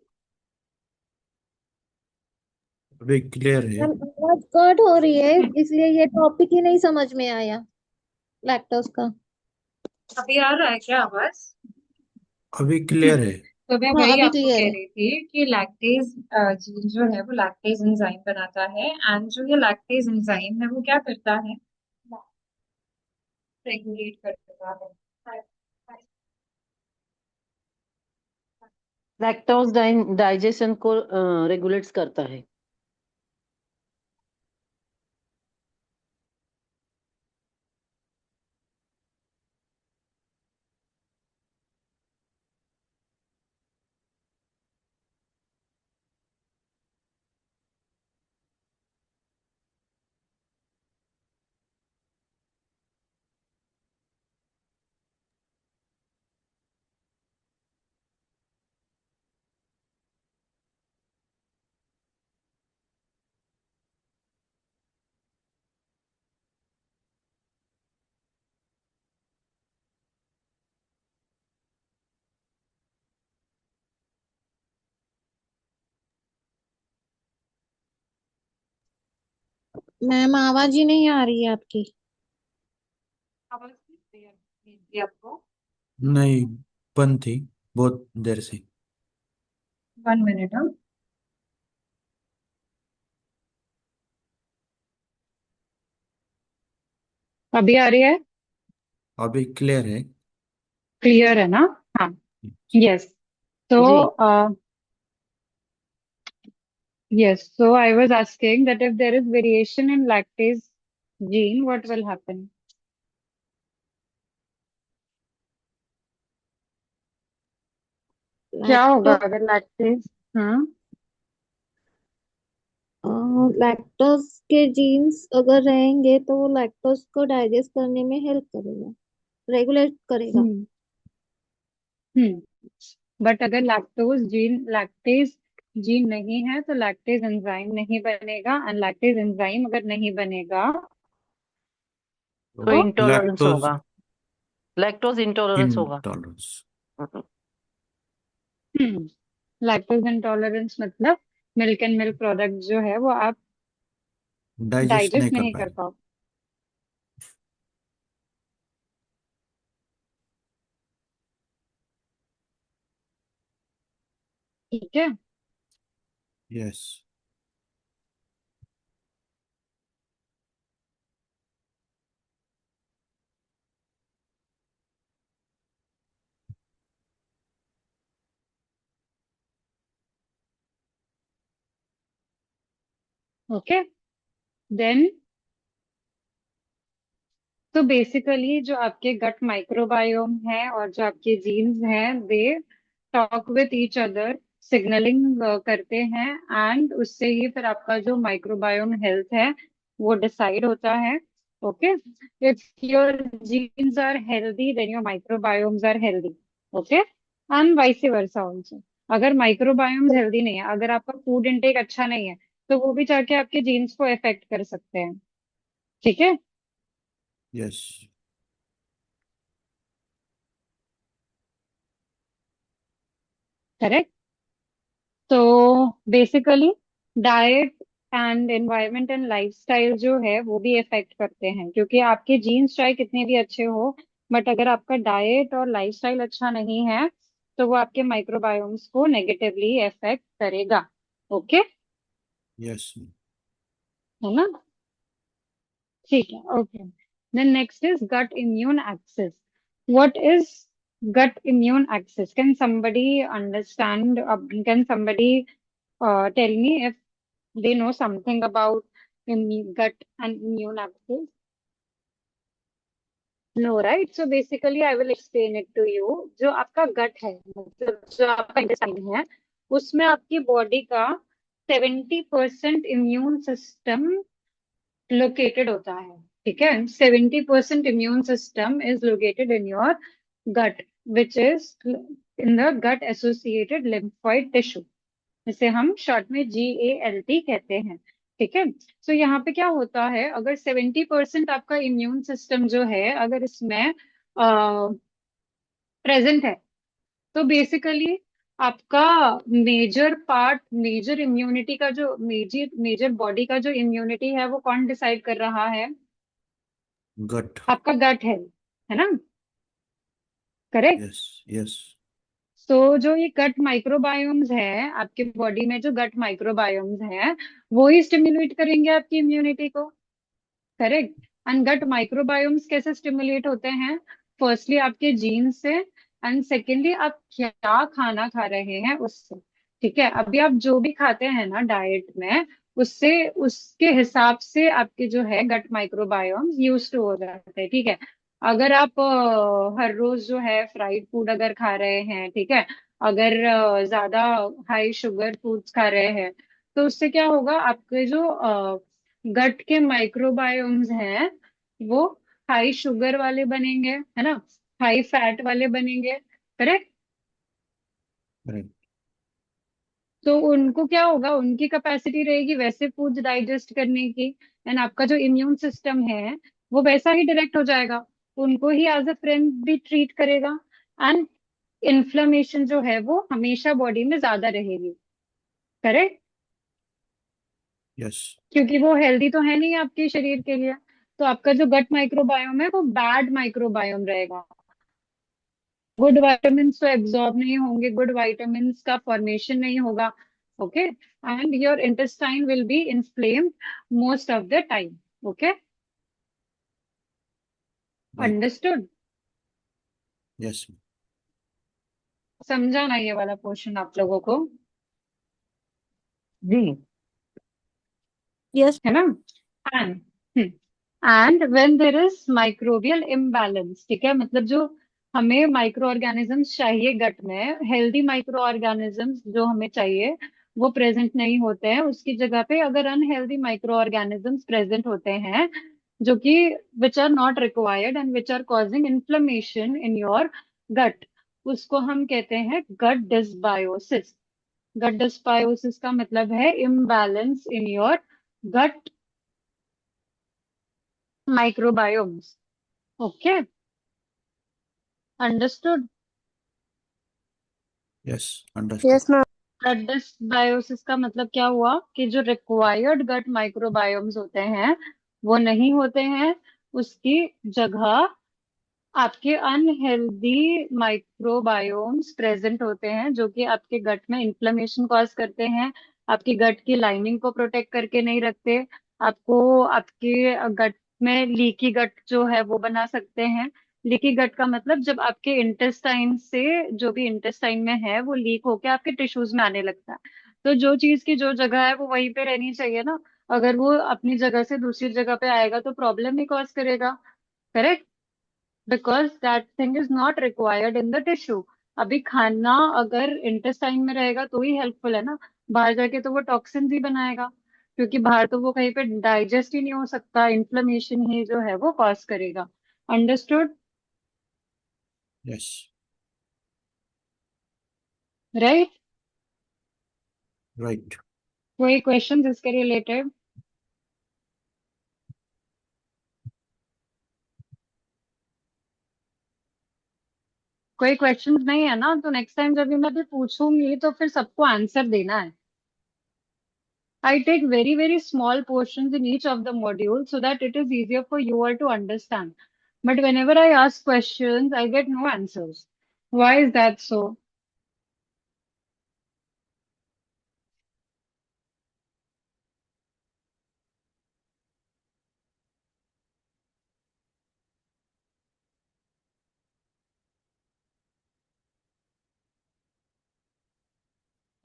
अभी क्लियर है।
मैम आवाज कट हो रही है, इसलिए ये टॉपिक ही नहीं समझ में आया लैक्टोज का।
अभी आ रहा है क्या आवाज?
अभी क्लियर है।
तो मैं
हाँ
वही
अभी
आपको
क्लियर
कह
है।
रही थी कि लैक्टेज जीन जो है वो लैक्टेज एंजाइम बनाता है। एंड जो ये लैक्टेज एंजाइम है वो क्या करता है? रेगुलेट करता है।
लैक्टोज डाइजेशन को रेगुलेट्स करता है।
मैम आवाज ही नहीं आ रही है आपकी।
आवाज नहीं clear थी आपको?
नहीं, बंद थी बहुत देर से।
1 मिनट। हाँ, अभी आ रही है?
अभी क्लियर है।
क्लियर है ना? हाँ। यस। तो
जी।
yes, so I was asking that if there is variation in lactase gene, what will happen? क्या होगा
लैक्टो
अगर लैक्टेज? हाँ,
लैक्टोज के जीन्स अगर रहेंगे तो वो लैक्टोज को डाइजेस्ट करने में हेल्प करेगा, रेगुलेट करेगा।
हम्म बट अगर लैक्टेज जीन नहीं है तो लैक्टेज एंजाइम नहीं बनेगा, एंड लैक्टेज एंजाइम अगर नहीं बनेगा
तो
तो
इंटॉलरेंस
लैक्टोज
होगा, लैक्टोज इंटॉलरेंस होगा।
इंटॉलरेंस।
लैक्टोज इंटॉलरेंस मतलब मिल्क एंड मिल्क प्रोडक्ट जो है वो आप
डाइजेस्ट नहीं
डाइजेस्ट
कर
नहीं कर
पाएंगे।
पाओ। ठीक है।
यस।
ओके देन तो बेसिकली जो आपके गट माइक्रोबायोम है और जो आपके जीन्स हैं they talk with each other, signalling करते हैं, एंड उससे ही फिर आपका जो माइक्रोबायोम हेल्थ है वो डिसाइड होता है। Okay, if your genes are healthy then your microbiomes are healthy. Okay, and vice versa also. अगर माइक्रोबायोम्स हेल्दी नहीं है, अगर आपका फूड इंटेक अच्छा नहीं है, तो वो भी जाके आपके जीन्स को अफेक्ट कर सकते हैं। ठीक है।
यस।
करेक्ट। तो basically diet and environment and lifestyle जो है वो भी इफेक्ट करते हैं, क्योंकि आपके जीन्स चाहे कितने भी अच्छे हो, बट अगर आपका डाइट और लाइफस्टाइल अच्छा नहीं है तो वो आपके माइक्रोबायोम्स को नेगेटिवली इफेक्ट करेगा। Okay,
yes.
है ना? ठीक है। Okay, then next is gut immune axis. What is gut immune axis? Can somebody understand, can somebody tell me if they know something about gut and immune axis? No, right? So basically, I will explain it to you. जो आपका गट है, मतलब जो आपका intestine है, उसमें आपकी body का 70% इम्यून सिस्टम लोकेटेड होता है। ठीक है, 70% immune system is located in your gut, which is in the gut associated lymphoid tissue, जिसे हम शॉर्ट में GALT कहते हैं। ठीक है। सो यहाँ पे क्या होता है, अगर 70% आपका इम्यून सिस्टम जो है अगर इसमें प्रेजेंट है, तो बेसिकली आपका मेजर पार्ट, मेजर इम्यूनिटी का जो मेजर मेजर बॉडी का जो इम्यूनिटी है वो कौन डिसाइड कर रहा है?
गट।
आपका गट है ना? करेक्ट।
यस। यस।
तो जो ये गट माइक्रोबायोम्स है आपके बॉडी में, जो गट माइक्रोबायोम्स है वो ही स्टिमुलेट करेंगे आपकी इम्यूनिटी को। करेक्ट। एंड गट माइक्रोबायोम्स कैसे स्टिमुलेट होते हैं? फर्स्टली आपके जीन से, एंड सेकेंडली आप क्या खाना खा रहे हैं उससे। ठीक है, अभी आप जो भी खाते हैं ना डाइट में, उससे उसके हिसाब से आपके जो है गट माइक्रोबायोम्स यूज टू हो जाते हैं। ठीक है, अगर आप हर रोज जो है फ्राइड फूड अगर खा रहे हैं, ठीक है, अगर ज्यादा हाई शुगर फूड्स खा रहे हैं, तो उससे क्या होगा, आपके जो गट के माइक्रोबायोम्स हैं वो हाई शुगर वाले बनेंगे, है ना, हाई फैट वाले बनेंगे। करेक्ट।
करेक्ट।
तो उनको क्या होगा, उनकी कैपेसिटी रहेगी वैसे फूड डाइजेस्ट करने की, एंड आपका जो इम्यून सिस्टम है वो वैसा ही डायरेक्ट हो जाएगा, उनको ही एज अ फ्रेंड भी ट्रीट करेगा, एंड इन्फ्लेमेशन जो है वो हमेशा बॉडी में ज्यादा रहेगी। करेक्ट।
यस।
क्योंकि वो हेल्दी तो है नहीं आपके शरीर के लिए, तो आपका जो गट माइक्रोबायोम है वो बैड माइक्रोबायोम रहेगा। गुड वाइटामिन तो एब्जॉर्ब नहीं होंगे, गुड वाइटामिन का फॉर्मेशन नहीं होगा। Okay, and your intestine will be inflamed most of the time. Okay,
right.
Understood?
Yes.
समझा ना ये वाला पोर्शन आप लोगों को?
जी।
Yes.
है ना? And and when there is microbial imbalance, ठीक है, मतलब जो हमें माइक्रो ऑर्गेनिजम्स चाहिए गट में, हेल्दी माइक्रो ऑर्गेनिजम्स जो हमें चाहिए, वो प्रेजेंट नहीं होते हैं। उसकी जगह पे अगर अनहेल्दी माइक्रो ऑर्गेनिजम्स प्रेजेंट होते हैं जो कि which are not required and which are causing inflammation in your gut, उसको हम कहते हैं गट डिसबायोसिस। गट डिसबायोसिस का मतलब है imbalance in your gut microbiomes. Okay, understood.
Yes, understood.
Yes, ma'am.
Gut dysbiosis का मतलब क्या हुआ कि जो रिक्वायर्ड गट माइक्रोबायोम्स होते हैं वो नहीं होते हैं, उसकी जगह आपके अनहेल्दी माइक्रोबायोम्स प्रेजेंट होते हैं जो कि आपके गट में इन्फ्लेमेशन कॉज करते हैं, आपकी गट की लाइनिंग को प्रोटेक्ट करके नहीं रखते, आपको आपके गट में लीकी गट जो है वो बना सकते हैं। लीकी गट का मतलब जब आपके इंटेस्टाइन से जो भी इंटेस्टाइन में है वो लीक होके आपके टिश्यूज में आने लगता है। तो जो चीज की जो जगह है वो वहीं पे रहनी चाहिए ना, अगर वो अपनी जगह से दूसरी जगह पे आएगा तो प्रॉब्लम ही कॉज करेगा। Correct, because that thing is not required in the tissue. अभी खाना अगर इंटेस्टाइन में रहेगा तो ही हेल्पफुल है ना, बाहर जाके तो वो टॉक्सिन्स ही बनाएगा, क्योंकि बाहर तो वो कहीं पे डाइजेस्ट ही नहीं हो सकता, इन्फ्लेमेशन ही जो है वो कॉज करेगा। Understood,
Yes,
right?
right.
कोई क्वेश्चन इसके रिलेटेड? कोई क्वेश्चन नहीं है ना, तो नेक्स्ट टाइम जब भी मैं भी पूछूंगी तो फिर सबको आंसर देना है। I take very, very small portions in each of the modules so that it is easier for you all to understand. But whenever I ask questions, I get no answers. Why is that so?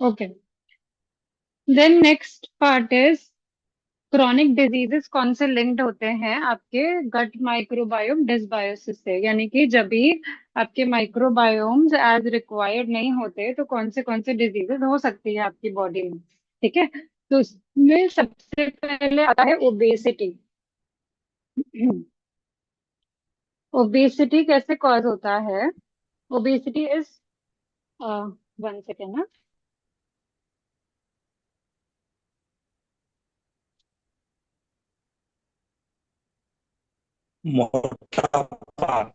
Okay. Then next part is chronic diseases कौन से linked होते हैं आपके gut microbiome dysbiosis से, यानी कि जब भी आपके माइक्रोबायोम्स एज रिक्वायर्ड नहीं होते तो कौन से डिजीजेस हो सकती है आपकी बॉडी में। ठीक है, तो उसमें सबसे पहले आता है ओबेसिटी। ओबेसिटी कैसे कॉज होता है? ओबेसिटी इज, वन सेकेंड ना,
मोटापा।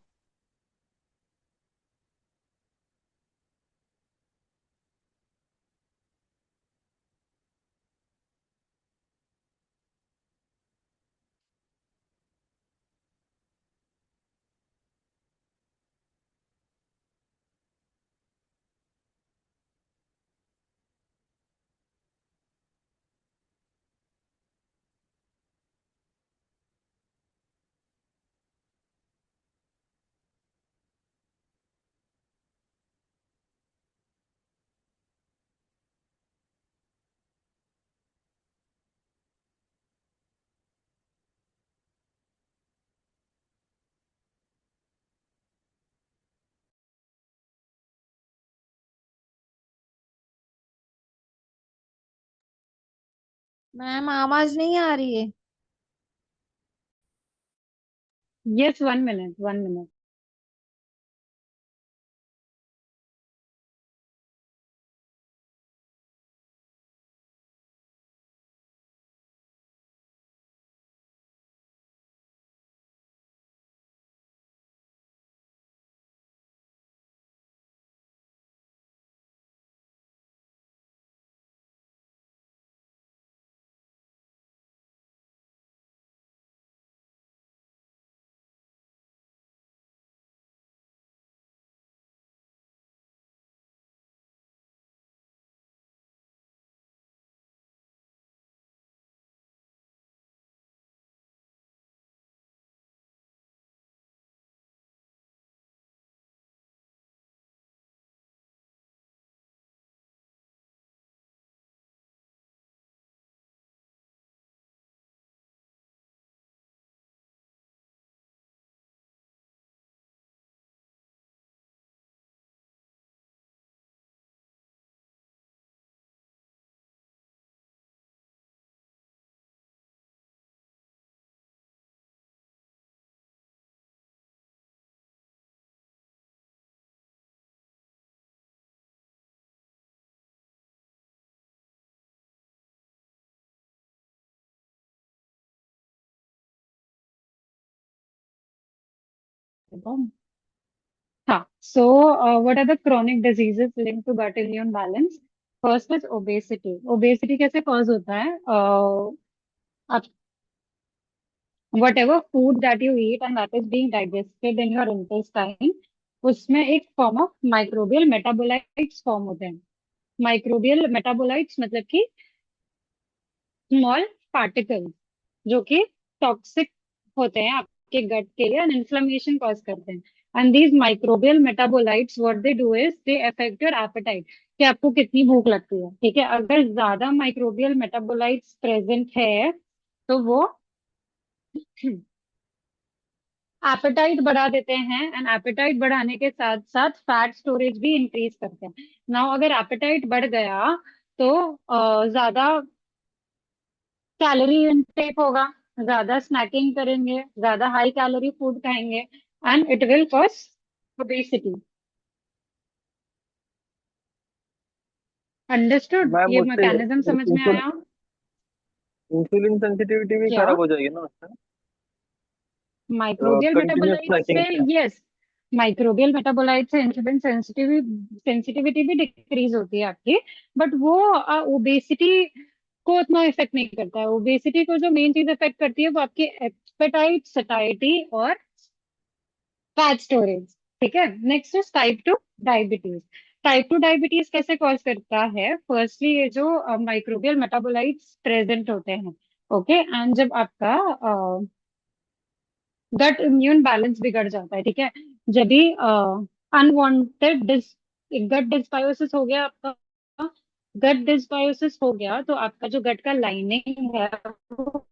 मैम आवाज नहीं आ रही है।
Yes, 1 minute 1 minute.
हाँ, so what are the chronic diseases linked to gut immune balance? First is obesity. Obesity कैसे cause होता है? आप whatever food that you eat and that is being digested in your intestine, उसमें एक form of microbial metabolites form होते हैं. Microbial metabolites मतलब कि स्मॉल पार्टिकल्स जो कि टॉक्सिक होते हैं आपके गट के लिए एंड इन्फ्लेमेशन कॉज करते हैं. And these microbial metabolites what they do is they affect your apatite कि आपको कितनी भूख लगती है. ठीक है, अगर ज्यादा माइक्रोबियल मेटाबोलाइट्स प्रेजेंट है तो वो एपेटाइट बढ़ा देते हैं एंड एपेटाइट बढ़ाने के साथ साथ फैट स्टोरेज भी इंक्रीज करते हैं. नाउ अगर एपेटाइट बढ़ गया तो ज्यादा कैलोरी इनटेक होगा, ज्यादा स्नैकिंग करेंगे, ज्यादा हाई कैलोरी फूड खाएंगे and it will cause obesity. Understood?
Ma'am
ये
उससे
मैकेनिज्म समझ में आया?
इंसुलिन सेंसिटिविटी भी
क्या?
खराब हो जाएगी ना उससे?
माइक्रोबियल
कंटिन्यूस
मेटाबोलाइट से,
स्नैकिंग से।
यस, माइक्रोबियल मेटाबोलाइट से इंसुलिन सेंसिटिविटी भी डिक्रीज होती है आपकी, बट वो ओबेसिटी को उतना इफेक्ट नहीं करता है. ओबेसिटी को जो मेन चीज इफेक्ट करती है वो आपकी एपेटाइट, सटाइटी और फैट स्टोरेज. ठीक है, next is type 2 diabetes. Type 2 diabetes कैसे कॉज करता है? फर्स्टली ये जो माइक्रोबियल मेटाबोलाइट्स प्रेजेंट होते हैं, ओके, एंड जब आपका गट इम्यून बैलेंस बिगड़ जाता है, ठीक है, जब भी अनवांटेड गट डिस्बायोसिस हो गया आपका, गट डिस्बायोसिस हो गया तो आपका जो गट का लाइनिंग है वो,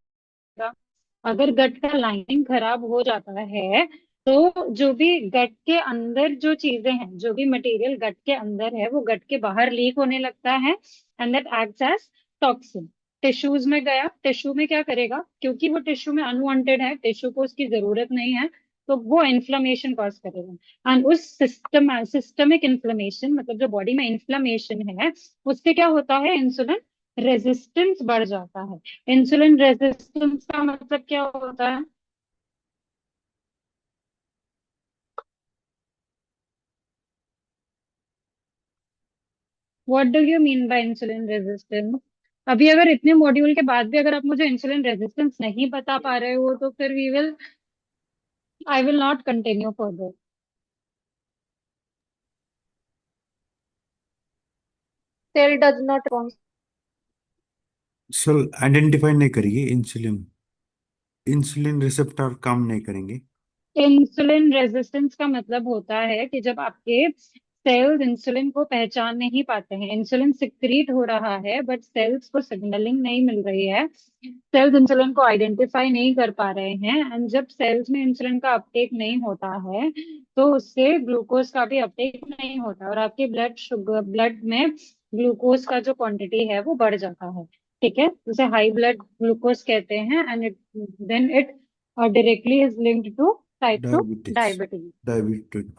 अगर गट का लाइनिंग खराब हो जाता है तो जो भी गट के अंदर जो चीजें हैं, जो भी मटेरियल गट के अंदर है वो गट के बाहर लीक होने लगता है and that acts as toxin. Tissues में गया, टिश्यू में क्या करेगा, क्योंकि वो टिश्यू में अनवांटेड है, टिश्यू को उसकी जरूरत नहीं है, तो वो इन्फ्लेमेशन कॉज करेगा. एंड उस सिस्टमिक इन्फ्लेमेशन मतलब जो बॉडी में इन्फ्लेमेशन है उससे क्या होता है, इंसुलिन रेजिस्टेंस बढ़ जाता है. इंसुलिन रेजिस्टेंस का मतलब क्या होता है? What do you mean by insulin resistance? अभी अगर इतने मॉड्यूल के बाद भी अगर आप मुझे इंसुलिन रेजिस्टेंस नहीं बता पा रहे हो तो फिर I will not continue further.
Cell does not respond.
Cell identify नहीं करेगी इंसुलिन, इंसुलिन रिसेप्टर काम नहीं करेंगे.
इंसुलिन रेजिस्टेंस का मतलब होता है कि जब आपके सेल्स इंसुलिन को पहचान नहीं पाते हैं, इंसुलिन सिक्रीट हो रहा है बट सेल्स को सिग्नलिंग नहीं मिल रही है, सेल्स इंसुलिन को आइडेंटिफाई नहीं कर पा रहे हैं, एंड जब सेल्स में इंसुलिन का अपटेक नहीं होता है तो उससे ग्लूकोज का भी अपटेक नहीं होता और आपके ब्लड में ग्लूकोज का जो क्वांटिटी है वो बढ़ जाता है. ठीक है, उसे हाई ब्लड ग्लूकोज कहते हैं and it directly is linked to type 2
diabetes,
diabetes.
Diabetes.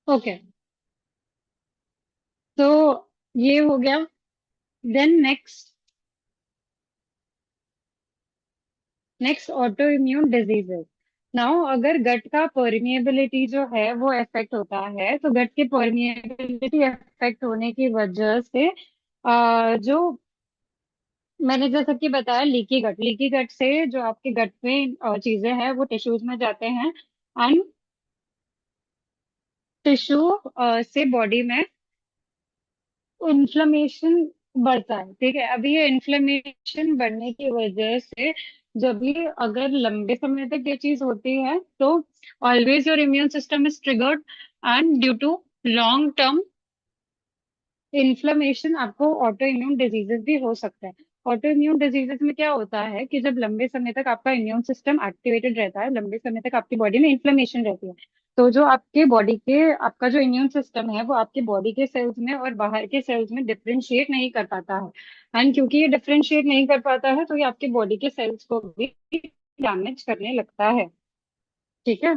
Okay, तो ये हो गया. Then next autoimmune diseases. Now अगर गट का परमिएबिलिटी जो है वो अफेक्ट होता है तो गट के परमिएबिलिटी अफेक्ट होने की वजह से जो मैंने जैसा कि बताया, लीकी गट से जो आपके गट में चीजें हैं वो टिश्यूज में जाते हैं एंड टिश्यू से बॉडी में इन्फ्लेमेशन बढ़ता है. ठीक है, अभी ये इन्फ्लेमेशन बढ़ने की वजह से जब भी अगर लंबे समय तक ये चीज होती है तो always your immune system is triggered and due to long term inflammation आपको ऑटो इम्यून डिजीजेस भी हो सकता है. ऑटो इम्यून डिजीजेस में क्या होता है कि जब लंबे समय तक आपका इम्यून सिस्टम एक्टिवेटेड रहता है, लंबे समय तक आपकी बॉडी में इन्फ्लेमेशन रहती है, तो जो आपके बॉडी के आपका जो इम्यून सिस्टम है वो आपके बॉडी के सेल्स में और बाहर के सेल्स में डिफरेंशिएट नहीं कर पाता है, एंड क्योंकि ये डिफरेंशिएट नहीं कर पाता है तो ये आपके बॉडी के सेल्स को भी डैमेज करने लगता है। ठीक है।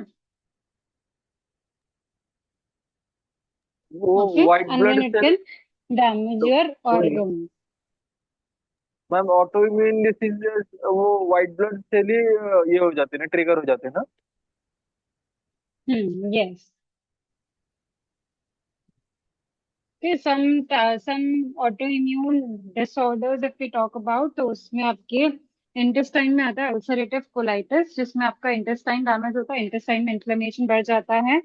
वो
okay,
white
and
blood
then it
cell,
can damage your organ.
Ma'am autoimmune disease वो व्हाइट ब्लड सेल ही ये हो जाते हैं ना, ट्रिगर हो जाते हैं ना।
Yes. Okay, some autoimmune disorders if we talk about, तो उसमें आपके इंटेस्टाइन में आता है अल्सरेटिव कोलाइटिस, जिसमें आपका इंटेस्टाइन डैमेज होता है, इंटेस्टाइन में इन्फ्लेमेशन बढ़ जाता है।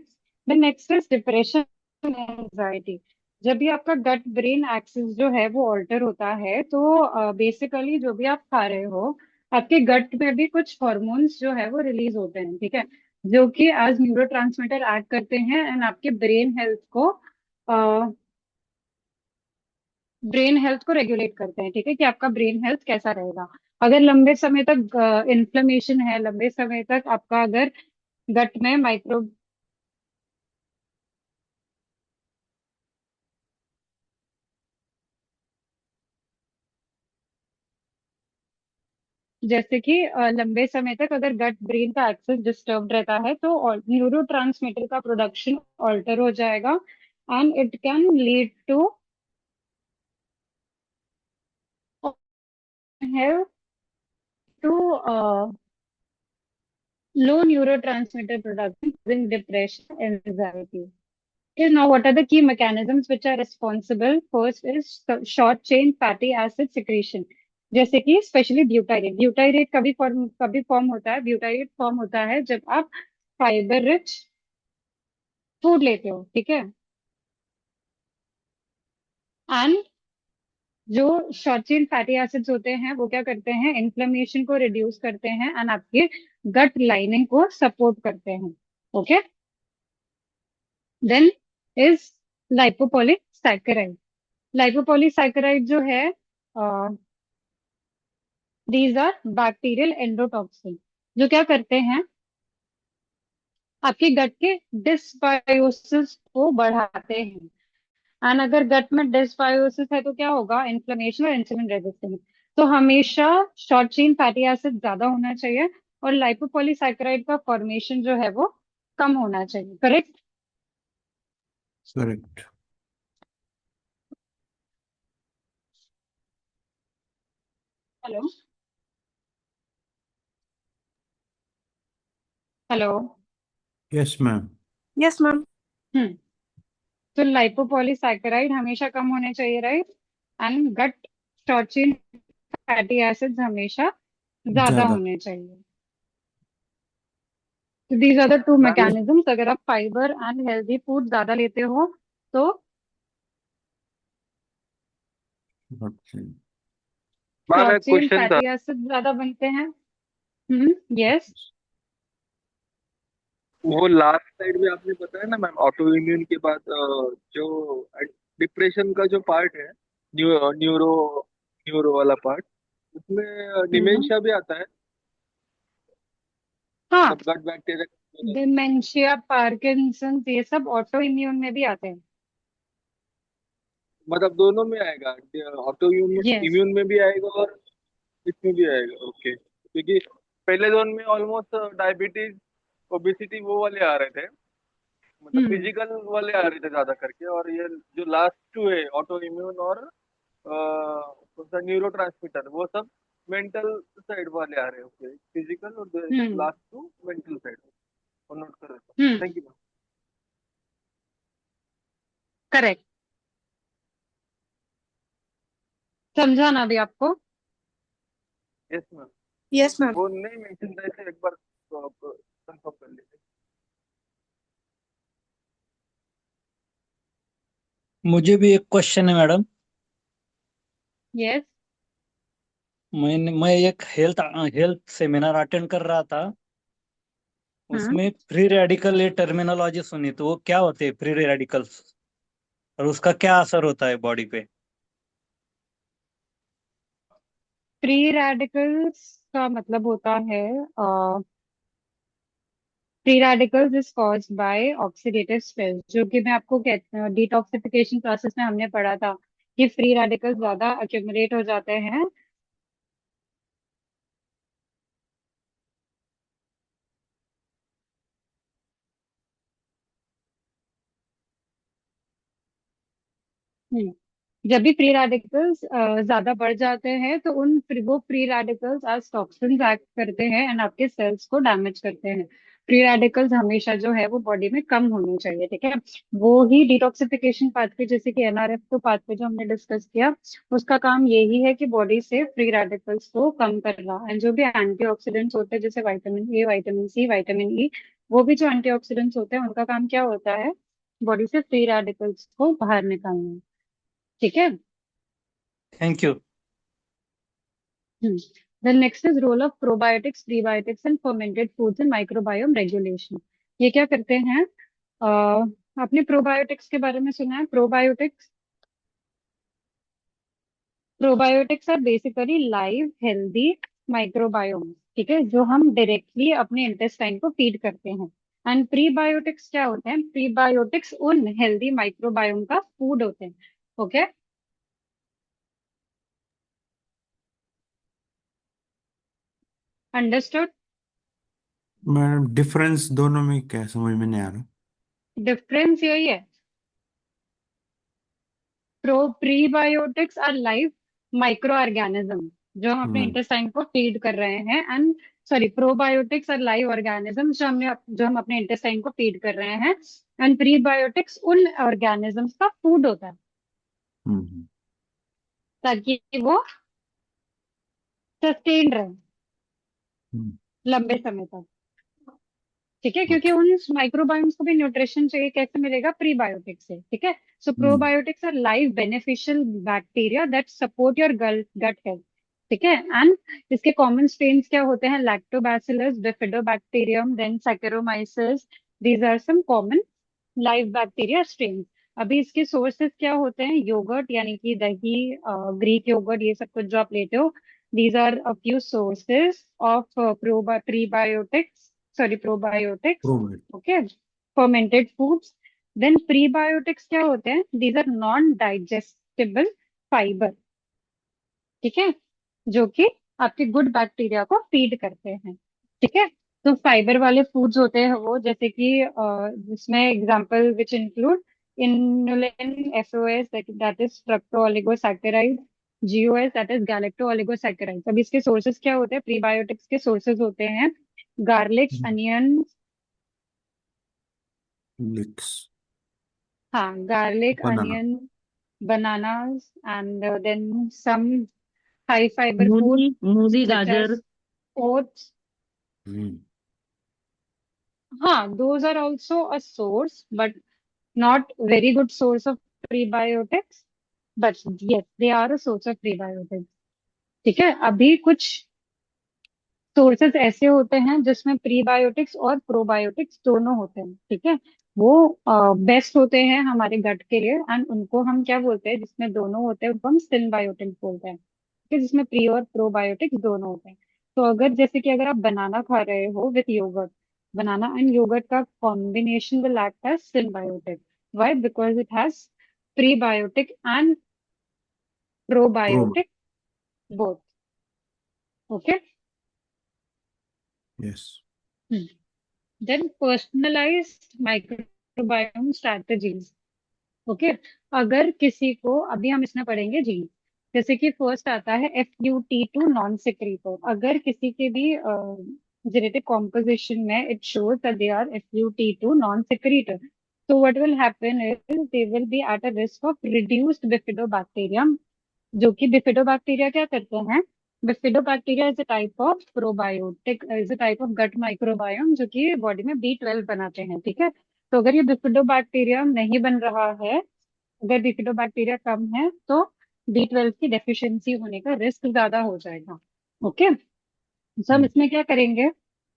The next is depression, anxiety. जब भी आपका गट ब्रेन एक्सिस जो है वो ऑल्टर होता है तो बेसिकली जो भी आप खा रहे हो आपके गट में भी कुछ हॉर्मोन्स जो है वो रिलीज होते हैं, ठीक है, जो कि एज न्यूरोट्रांसमीटर एक्ट करते हैं एंड आपके ब्रेन हेल्थ को रेगुलेट करते हैं, ठीक है, कि आपका ब्रेन हेल्थ कैसा रहेगा। अगर लंबे समय तक इन्फ्लेमेशन है, लंबे समय तक आपका अगर गट में माइक्रो जैसे कि लंबे समय तक अगर गट ब्रेन का एक्सेस डिस्टर्ब रहता है तो न्यूरो ट्रांसमीटर का प्रोडक्शन ऑल्टर हो जाएगा and it can lead to have to low neurotransmitter production, depression, anxiety. Okay, now what are the key mechanisms which are responsible? First is short chain fatty acid secretion, जैसे कि specially butyrate. Butyrate कभी form होता है, butyrate form होता है जब आप fibre rich food लेते हो, ठीक है। एंड जो शॉर्ट चेन फैटी एसिड्स होते हैं वो क्या करते हैं, इन्फ्लेमेशन को रिड्यूस करते हैं एंड आपके गट लाइनिंग को सपोर्ट करते हैं। Okay, then is lipopolysaccharide. Lipopolysaccharide जो है, दीज आर बैक्टीरियल एंडोटॉक्सिन, जो क्या करते हैं, आपके गट के डिसबायोसिस को बढ़ाते हैं। एंड अगर गट में डिसबायोसिस है तो क्या होगा, इन्फ्लेमेशन और इंसुलिन रेजिस्टेंस। तो हमेशा शॉर्ट चेन फैटी एसिड ज्यादा होना चाहिए और लाइपोपॉलीसैकेराइड का फॉर्मेशन जो है वो कम होना चाहिए। Correct.
Correct.
Hello hello.
Yes ma'am.
Yes, ma'am.
हम्म तो लाइपोपॉलीसैकेराइड हमेशा कम होने चाहिए, right, and gut short chain fatty acids हमेशा ज्यादा
ज्यादा।
होने चाहिए। तो these are the two
ma'am
mechanisms. अगर आप फाइबर एंड हेल्दी फूड ज्यादा लेते हो तो
मैम
शॉर्ट
एक
चेन
क्वेश्चन था।
फैटी एसिड ज्यादा बनते हैं। यस।
वो लास्ट साइड में आपने बताया ना मैम, ऑटो इम्यून के बाद जो डिप्रेशन का जो पार्ट है, न्यूरो न्यूरो वाला पार्ट, उसमें
हम्म
डिमेंशिया भी आता है,
हाँ,
मतलब गट बैक्टीरिया।
डिमेंशिया, पार्किंसंस, ये सब ऑटो इम्यून में भी आते हैं।
मतलब दोनों में आएगा, ऑटो इम्यून
यस।
इम्यून में भी आएगा और इसमें भी आएगा। ओके, क्योंकि पहले जोन में ऑलमोस्ट डायबिटीज, ओबेसिटी वो वाले आ रहे थे, मतलब
हम्म
फिजिकल वाले आ रहे थे ज्यादा करके, और ये जो लास्ट टू है ऑटो इम्यून और कौन सा न्यूरो ट्रांसमीटर, वो सब मेंटल साइड वाले आ रहे हैं। ओके, फिजिकल और
हम्म
लास्ट टू मेंटल साइड, और नोट कर देता हूँ।
हम्म
थैंक यू मैम।
करेक्ट। समझा ना अभी आपको?
Yes ma'am,
Yes, ma'am.
वो नहीं मेंशन था, इसे एक बार कंफर्म कर लीजिए।
मुझे भी एक क्वेश्चन है मैडम।
यस।
मैं एक हेल्थ हेल्थ सेमिनार अटेंड कर रहा था,
हम्म
उसमें फ्री रेडिकल ये टर्मिनोलॉजी सुनी, तो वो क्या होते हैं फ्री रेडिकल्स और उसका क्या असर होता है बॉडी पे?
फ्री रेडिकल्स का मतलब होता है
free radicals is caused by oxidative stress, जो कि मैं आपको डिटॉक्सिफिकेशन प्रोसेस में हमने पढ़ा था कि फ्री रेडिकल्स ज्यादा अक्यूमुलेट हो जाते हैं। जब भी फ्री रेडिकल्स ज्यादा बढ़ जाते हैं तो वो फ्री रेडिकल्स आज टॉक्सिन्स एक्ट करते हैं एंड आपके सेल्स को डैमेज करते हैं। फ्री रेडिकल्स हमेशा जो है वो बॉडी में कम होने चाहिए, ठीक है। वो ही डिटॉक्सिफिकेशन पाथवे, जैसे कि NRF2 पाथवे जो हमने डिस्कस किया, उसका काम यही है कि बॉडी से फ्री रेडिकल्स को कम करना। एंड जो भी एंटीऑक्सीडेंट्स होते हैं जैसे vitamin A, vitamin C, vitamin E, वो भी जो एंटीऑक्सीडेंट्स होते हैं उनका काम क्या होता है, बॉडी से फ्री रेडिकल्स को बाहर निकालना, ठीक है।
Thank you.
Then next is role of probiotics, prebiotics and fermented foods in microbiome regulation। ये क्या करते हैं? आपने प्रोबायोटिक्स के बारे में सुना है? Probiotics are basically live healthy microbiome, ठीक है, जो हम डायरेक्टली अपने इंटेस्टाइन को फीड करते हैं। एंड प्रीबायोटिक्स क्या होते हैं? प्रीबायोटिक्स उन हेल्दी माइक्रोबायोम का फूड होते हैं, ओके। अंडरस्टूड?
मैडम डिफरेंस दोनों में क्या समझ में नहीं आ रहा।
डिफरेंस यही है, prebiotics are live micro organism जो हम अपने
हम्म
इंटेस्टाइन को फीड कर रहे हैं, and sorry, probiotics are live organism जो हम अपने इंटेस्टाइन को फीड कर रहे हैं, एंड प्रीबायोटिक्स उन ऑर्गेनिजम्स का फूड होता है
हम्म
ताकि वो सस्टेन रहे
हम्म,
लंबे समय तक, ठीक है, क्योंकि
ओके।
उन माइक्रोबायोम्स को भी न्यूट्रिशन चाहिए, कैसे मिलेगा? प्रीबायोटिक से, ठीक है। So
hmm
probiotics are live beneficial bacteria that support your gut health, ठीक है। एंड इसके कॉमन स्ट्रेन्स क्या होते हैं? Lactobacillus, bifidobacterium, then saccharomyces. These are some common live bacteria strain. अभी इसके सोर्सेस क्या होते हैं? योगर्ट यानी कि दही, ग्रीक योगर्ट, ये सब कुछ जो आप लेते हो, these are a few sources of prebiotics, sorry, probiotics,
probiotic.
okay, fermented foods। then prebiotics क्या होते हैं? these are non digestible fiber, ठीक है, जो कि आपके गुड बैक्टीरिया को फीड करते हैं, ठीक है। तो फाइबर वाले फूड्स होते हैं वो, जैसे कि जिसमें example which include inulin, FOS that is fructo oligosaccharide, GOS that is galacto oligosaccharide. अब इसके सोर्सेज क्या होते हैं? प्रीबायोटिक्स के सोर्सेज होते हैं गार्लिक, अनियन,
लिक्स,
हाँ, garlic,
banana.
Onion, bananas, and then some high fiber
मूली,
foods
मूली,
such
गाजर।
as oats।
हम्म
हाँ, those are also a source, but not very good source of prebiotics. But yes, they are a source of prebiotics. ठीक है। अभी कुछ sources ऐसे होते हैं जिसमें प्रीबायोटिक्स और प्रोबायोटिक्स दोनों होते हैं, ठीक है। वो बेस्ट होते हैं हमारे गट के लिए, एंड उनको हम क्या बोलते हैं? जिसमें दोनों होते हैं उनको हम सिनबायोटिक्स बोलते हैं, ठीक है, जिसमें प्री और प्रोबायोटिक्स दोनों होते हैं। तो अगर जैसे कि अगर आप बनाना खा रहे हो with yogurt, banana and yogurt का combination will act as synbiotic. Why? Because it has prebiotic and
proba
probiotic both, okay.
Yes.
Then personalised microbiome strategies, okay. अगर किसी को, अभी हम इसमें पढ़ेंगे जी, जैसे कि फर्स्ट आता है FUT2 नॉन सेक्रीटर। अगर किसी के भी जेनेटिक कॉम्पोजिशन में it shows that they are FUT2 non secretor, so what will happen is they will be at a risk of reduced bifidobacterium, जो कि बिफिडोबैक्टीरिया क्या करते हैं? Bifidobacteria is a type of probiotic, is a type of gut microbiome जो कि body में B12 बनाते हैं, ठीक है। तो अगर ये बिफिडोबैक्टीरिया नहीं बन रहा है, अगर बिफिडोबैक्टीरिया कम है, तो B12 की डेफिशिएंसी होने का रिस्क ज्यादा हो जाएगा, ओके। तो हम इसमें क्या करेंगे?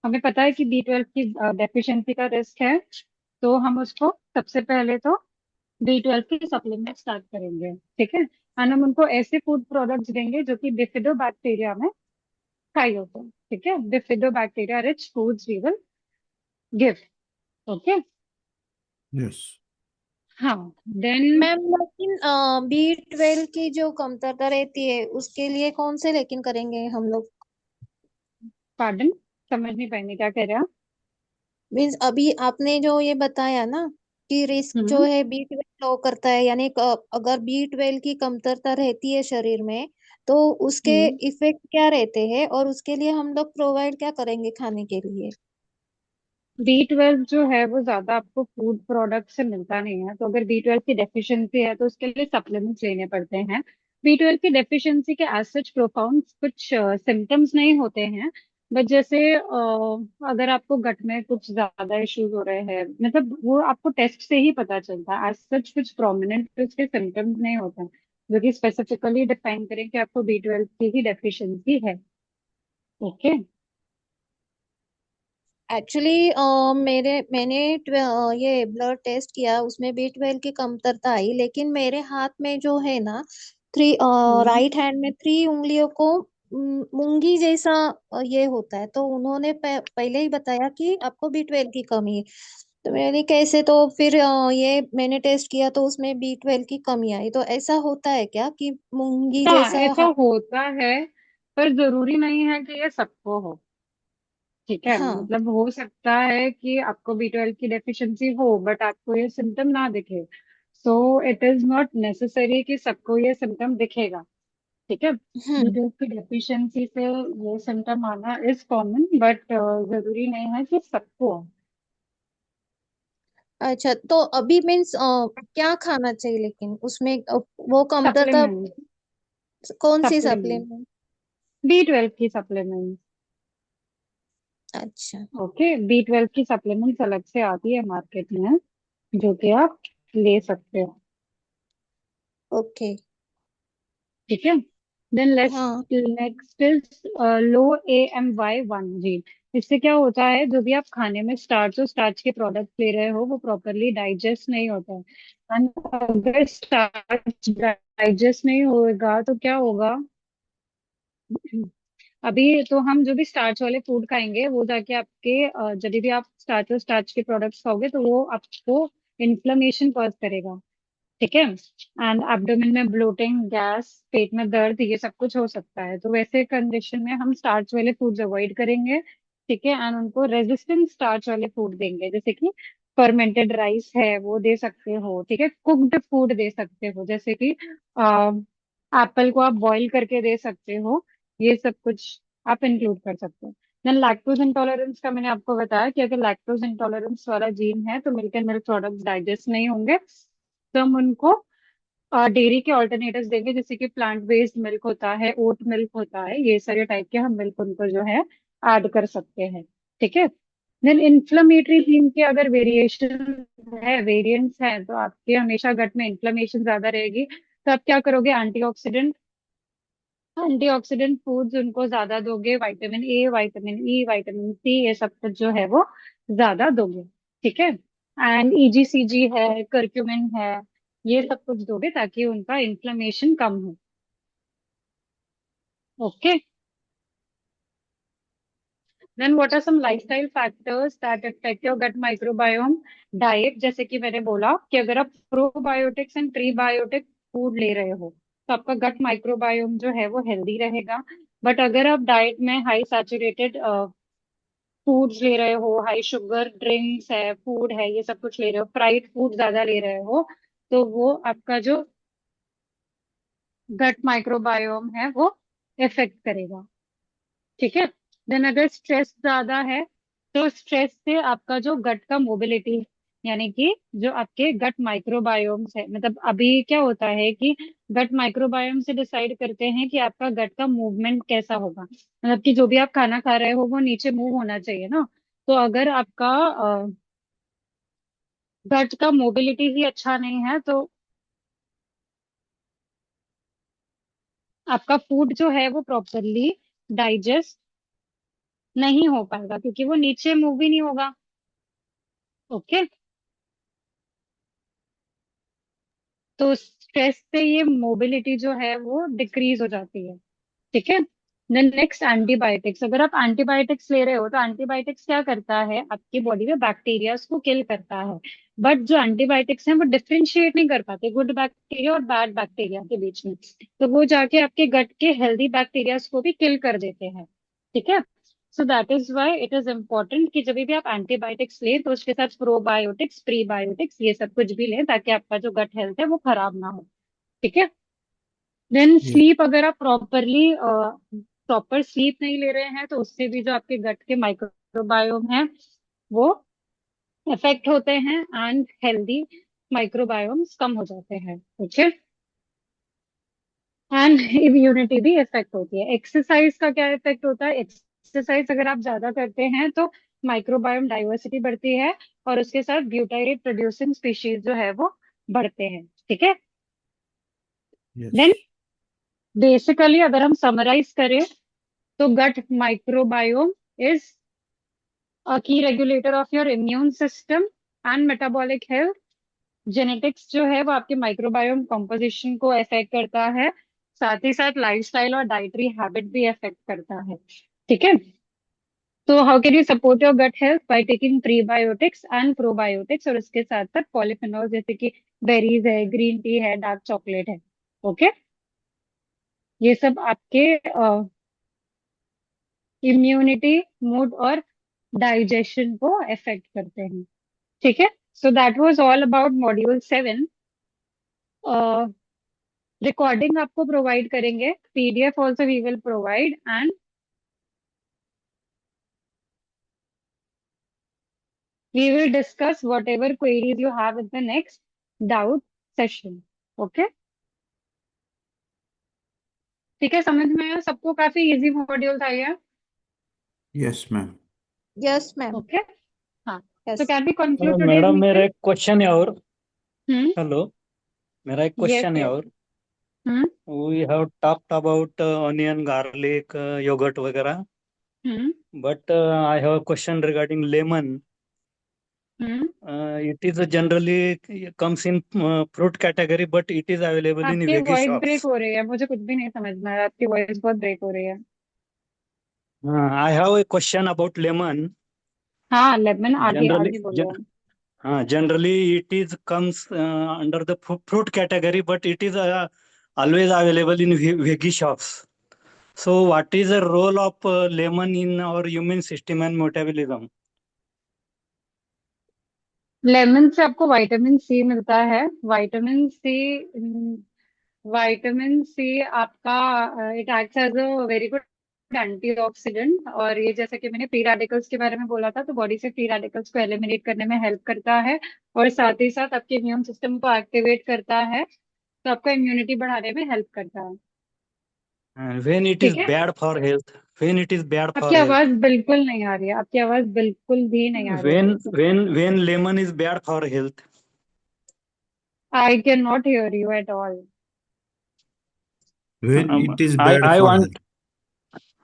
हमें पता है कि B12 की डेफिशिएंसी का रिस्क है, तो हम उसको सबसे पहले तो B12 की सप्लीमेंट स्टार्ट करेंगे, ठीक है। एंड हम उनको ऐसे फूड प्रोडक्ट्स देंगे जो कि बिफिडोबैक्टीरिया में हाई होते हैं, ठीक है। Bifidobacteria rich foods we will
give. Okay.
Yes.
हाँ, then
मैम लेकिन B12 की जो कमतरता रहती है उसके लिए कौन से लेकिन करेंगे हम लोग?
pardon, समझ नहीं पाएंगे क्या कह रहे हैं आप?
मीन्स अभी आपने जो ये बताया ना कि रिस्क जो
हम्म
है B12 लो करता है, यानी अगर B12 की कमतरता रहती है शरीर में तो उसके
हम्म
इफेक्ट क्या रहते हैं और उसके लिए हम लोग प्रोवाइड क्या करेंगे खाने के लिए?
B12 जो है वो ज्यादा आपको फूड प्रोडक्ट से मिलता नहीं है, तो अगर B12 की डेफिशिएंसी है तो उसके लिए सप्लीमेंट्स लेने पड़ते हैं। B12 की डेफिशिएंसी के एज सच प्रोफाउंड कुछ सिम्टम्स नहीं होते हैं, बट जैसे अगर आपको गट में कुछ ज्यादा इश्यूज हो रहे हैं, मतलब वो आपको टेस्ट से ही पता चलता है, एज सच कुछ प्रोमिनेंट उसके सिम्टम्स नहीं होते हैं जो कि स्पेसिफिकली डिफाइन करें कि आपको B12 की ही डेफिशिएंसी है। ओके।
एक्चुअली मैंने ये ब्लड टेस्ट किया, उसमें B12 की कमतरता आई, लेकिन मेरे हाथ में जो है ना थ्री
हम्म
राइट हैंड में 3 उंगलियों को मूंगी जैसा ये होता है, तो उन्होंने पहले ही बताया कि आपको B12 की कमी है। तो मैंने कैसे, तो फिर ये मैंने टेस्ट किया तो उसमें B12 की कमी आई। तो ऐसा होता है क्या कि मूंगी
हाँ,
जैसा
ऐसा होता है, पर जरूरी नहीं है कि ये सबको हो। ठीक है,
हाँ।
मतलब हो सकता है कि आपको B12 की डेफिशिएंसी हो बट आपको ये सिम्टम ना दिखे, so it is not necessary कि सबको ये सिम्टम दिखेगा। ठीक है,
हम्म।
B12 की डेफिशिएंसी से ये सिम्टम आना इज कॉमन, बट जरूरी नहीं है कि सबको हो।
अच्छा, तो अभी मीन्स क्या खाना चाहिए लेकिन उसमें वो कमतरता
सप्लीमेंट,
कौन सी
सप्लीमेंट,
सप्लीमेंट?
B12 की सप्लीमेंट।
अच्छा।
ओके, B12 की सप्लीमेंट्स अलग से आती है मार्केट में जो कि आप ले सकते हो।
ओके।
ठीक है, देन लेट्स
हाँ।
नेक्स्ट इज लो AMY1 जी। इससे क्या होता है, जो भी आप खाने में स्टार्च और स्टार्च के प्रोडक्ट ले रहे हो वो प्रॉपरली डाइजेस्ट नहीं होता है। And अगर स्टार्च डाइजेस्ट नहीं होगा तो क्या होगा, अभी तो हम जो भी स्टार्च वाले फूड खाएंगे वो जाके आपके जब भी आप स्टार्च और स्टार्च के प्रोडक्ट्स खाओगे तो वो आपको इन्फ्लेमेशन कॉज करेगा। ठीक है, एंड एब्डोमेन में ब्लोटिंग, गैस, पेट में दर्द, ये सब कुछ हो सकता है। तो वैसे कंडीशन में हम स्टार्च वाले फूड्स अवॉइड करेंगे। ठीक है, एंड उनको रेजिस्टेंट स्टार्च वाले फूड देंगे, जैसे कि फर्मेंटेड राइस है वो दे सकते हो। ठीक है, कुक्ड फूड दे सकते हो, जैसे कि एप्पल को आप बॉईल करके दे सकते हो। ये सब कुछ आप इंक्लूड कर सकते हो। देन लैक्टोज इंटॉलरेंस का मैंने आपको बताया कि अगर लैक्टोज इंटॉलरेंस वाला जीन है तो milk and milk products digest नहीं होंगे, तो हम उनको डेयरी के ऑल्टरनेटिव्स देंगे, जैसे कि प्लांट बेस्ड मिल्क होता है, ओट मिल्क होता है, ये सारे टाइप के हम मिल्क उनको जो है ऐड कर सकते हैं। ठीक है, देन इन्फ्लेमेटरी थीम के अगर वेरिएशन है, वेरिएंट्स हैं, तो आपके हमेशा गट में इन्फ्लेमेशन ज्यादा रहेगी, तो आप क्या करोगे, एंटीऑक्सीडेंट, एंटीऑक्सीडेंट फूड्स उनको ज्यादा दोगे, vitamin A, vitamin E, vitamin C, ये सब कुछ जो है वो ज्यादा दोगे। ठीक है, एंड EGCG है, करक्यूमिन है, ये सब कुछ दोगे ताकि उनका इन्फ्लेमेशन कम हो। Okay, then what are some lifestyle factors that affect your gut microbiome? Diet, जैसे कि मैंने बोला कि अगर आप प्रोबायोटिक्स एंड प्रीबायोटिक फूड ले रहे हो तो आपका गट माइक्रोबायोम जो है वो हेल्दी रहेगा। बट अगर आप डाइट में हाई सैचुरेटेड फूड्स ले रहे हो, हाई शुगर ड्रिंक्स है, फूड है, ये सब कुछ ले रहे हो, फ्राइड फूड ज्यादा ले रहे हो, तो वो आपका जो गट माइक्रोबायोम है वो इफेक्ट करेगा। ठीक है, देन अगर स्ट्रेस ज्यादा है तो स्ट्रेस से आपका जो गट का मोबिलिटी, यानी कि जो आपके गट माइक्रोबायोम्स है, मतलब अभी क्या होता है कि गट माइक्रोबायोम से डिसाइड करते हैं कि आपका गट का मूवमेंट कैसा होगा, मतलब कि जो भी आप खाना खा रहे हो वो नीचे मूव होना चाहिए ना। तो अगर आपका गट का मोबिलिटी ही अच्छा नहीं है तो आपका फूड जो है वो प्रॉपरली डाइजेस्ट नहीं हो पाएगा, क्योंकि वो नीचे मूव ही नहीं होगा। ओके, तो स्ट्रेस से ये मोबिलिटी जो है वो डिक्रीज हो जाती है। ठीक है, देन नेक्स्ट एंटीबायोटिक्स। अगर आप एंटीबायोटिक्स ले रहे हो तो एंटीबायोटिक्स क्या करता है, आपकी बॉडी में बैक्टीरिया को किल करता है। बट जो एंटीबायोटिक्स हैं वो डिफरेंशिएट नहीं कर पाते गुड बैक्टीरिया और बैड बैक्टीरिया के बीच में, तो वो जाके आपके गट के हेल्दी बैक्टीरिया को भी किल कर देते हैं। ठीक है, so that is why it is important कि जब भी आप एंटीबायोटिक्स लें तो उसके साथ प्रोबायोटिक्स प्रीबायोटिक्स ये सब कुछ भी लें, ताकि आपका जो गट हेल्थ है वो खराब ना हो। ठीक है, देन
Yes.
स्लीप। अगर आप प्रॉपर स्लीप नहीं ले रहे हैं तो उससे भी जो आपके गट के माइक्रोबायोम है वो इफेक्ट होते हैं एंड हेल्दी माइक्रोबायोम्स कम हो जाते हैं। ठीक है, एंड इम्यूनिटी भी इफेक्ट होती है। एक्सरसाइज का क्या इफेक्ट होता है, एक्सरसाइज अगर आप ज्यादा करते हैं तो माइक्रोबायोम डाइवर्सिटी बढ़ती है और उसके साथ ब्यूटाइरेट प्रोड्यूसिंग स्पीशीज जो है वो बढ़ते हैं। ठीक है,
Yes.
देन बेसिकली अगर हम समराइज करें तो gut microbiome is a key regulator of your immune system and metabolic health। Genetics जो है वो आपके माइक्रोबायोम कंपोजिशन को अफेक्ट करता है, साथ ही साथ लाइफस्टाइल और डाइटरी हैबिट भी अफेक्ट करता है। ठीक है, तो how can you support your gut health, by taking prebiotics and probiotics, और उसके साथ साथ पॉलीफेनॉल जैसे कि बेरीज है, ग्रीन टी है, डार्क चॉकलेट है। ओके, ये सब आपके इम्यूनिटी, मूड और डाइजेशन को अफेक्ट करते हैं। ठीक है, so that was all about module 7। Recording आपको प्रोवाइड करेंगे, PDF also we will provide, and we will discuss whatever queries you have in the next doubt session. Okay, ठीक है, समझ में आया सबको? काफी इजी मॉड्यूल था ये।
Yes, ma'am.
Yes, ma'am.
Okay, हाँ,
Yes.
तो can we conclude today's
madam मेरा
मीटिंग?
एक क्वेश्चन है और
हम्म,
हेलो, मेरा एक
यस
क्वेश्चन है
यस।
और
hmm
we have talked about onion garlic yogurt वगैरह,
hmm
but I have a question regarding lemon.
Hmm
It is generally comes in fruit category, but it is available in
आपकी
veggie
voice break
shops.
हो रही है, मुझे कुछ भी नहीं समझ में आ रहा, आपकी वॉइस बहुत ब्रेक हो रही है।
I have a question about lemon.
हाँ, लेमन आगे
Generally,
आगे बोलो।
generally it is comes under the fruit category, but it is always available in veggie shops. So, what is the role of lemon in our immune system and metabolism?
Lemon से आपको vitamin C मिलता है। Vitamin C आपका it acts as a very good antioxidant, और ये जैसे कि मैंने फ्री रेडिकल्स के बारे में बोला था, तो बॉडी से फ्री रेडिकल्स को एलिमिनेट करने में हेल्प करता है, और साथ ही साथ आपके इम्यून सिस्टम को एक्टिवेट करता है, तो आपका इम्यूनिटी बढ़ाने में हेल्प करता है।
When it is
ठीक है,
bad for health, when it is bad for
आपकी
health,
आवाज बिल्कुल नहीं आ रही है, आपकी आवाज बिल्कुल भी नहीं आ रही है।
when lemon is bad for health.
I can not here you at all.
When it is
I
bad
I
for
want
health.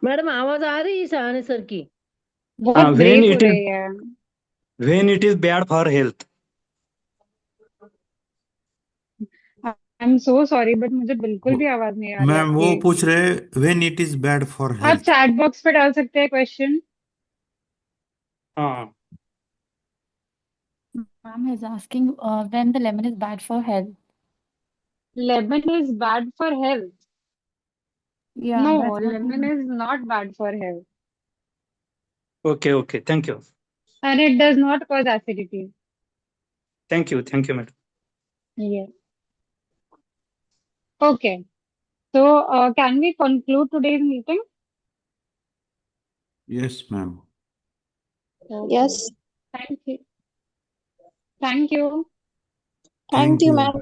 Madam आवाज आ रही है सहाने सर की?
बहुत
when
ब्रेक हो
it is
रही है।
bad for health.
I am so sorry, but मुझे बिल्कुल भी आवाज नहीं आ रही
मैम वो
आपकी।
पूछ रहे when it is bad for
आप
health.
चैट बॉक्स पे डाल सकते हैं क्वेश्चन।
हाँ,
Ma'am is asking when the lemon is bad for health.
Lemon is bad for health?
Yeah,
no,
that's what
lemon is not bad for health,
okay, thank you,
and it does not cause acidity.
madam.
Yes, okay, so can we conclude today's meeting?
Yes, ma'am.
Okay.
Yes.
Thank you. Thank you.
Thank you,
you.
ma'am.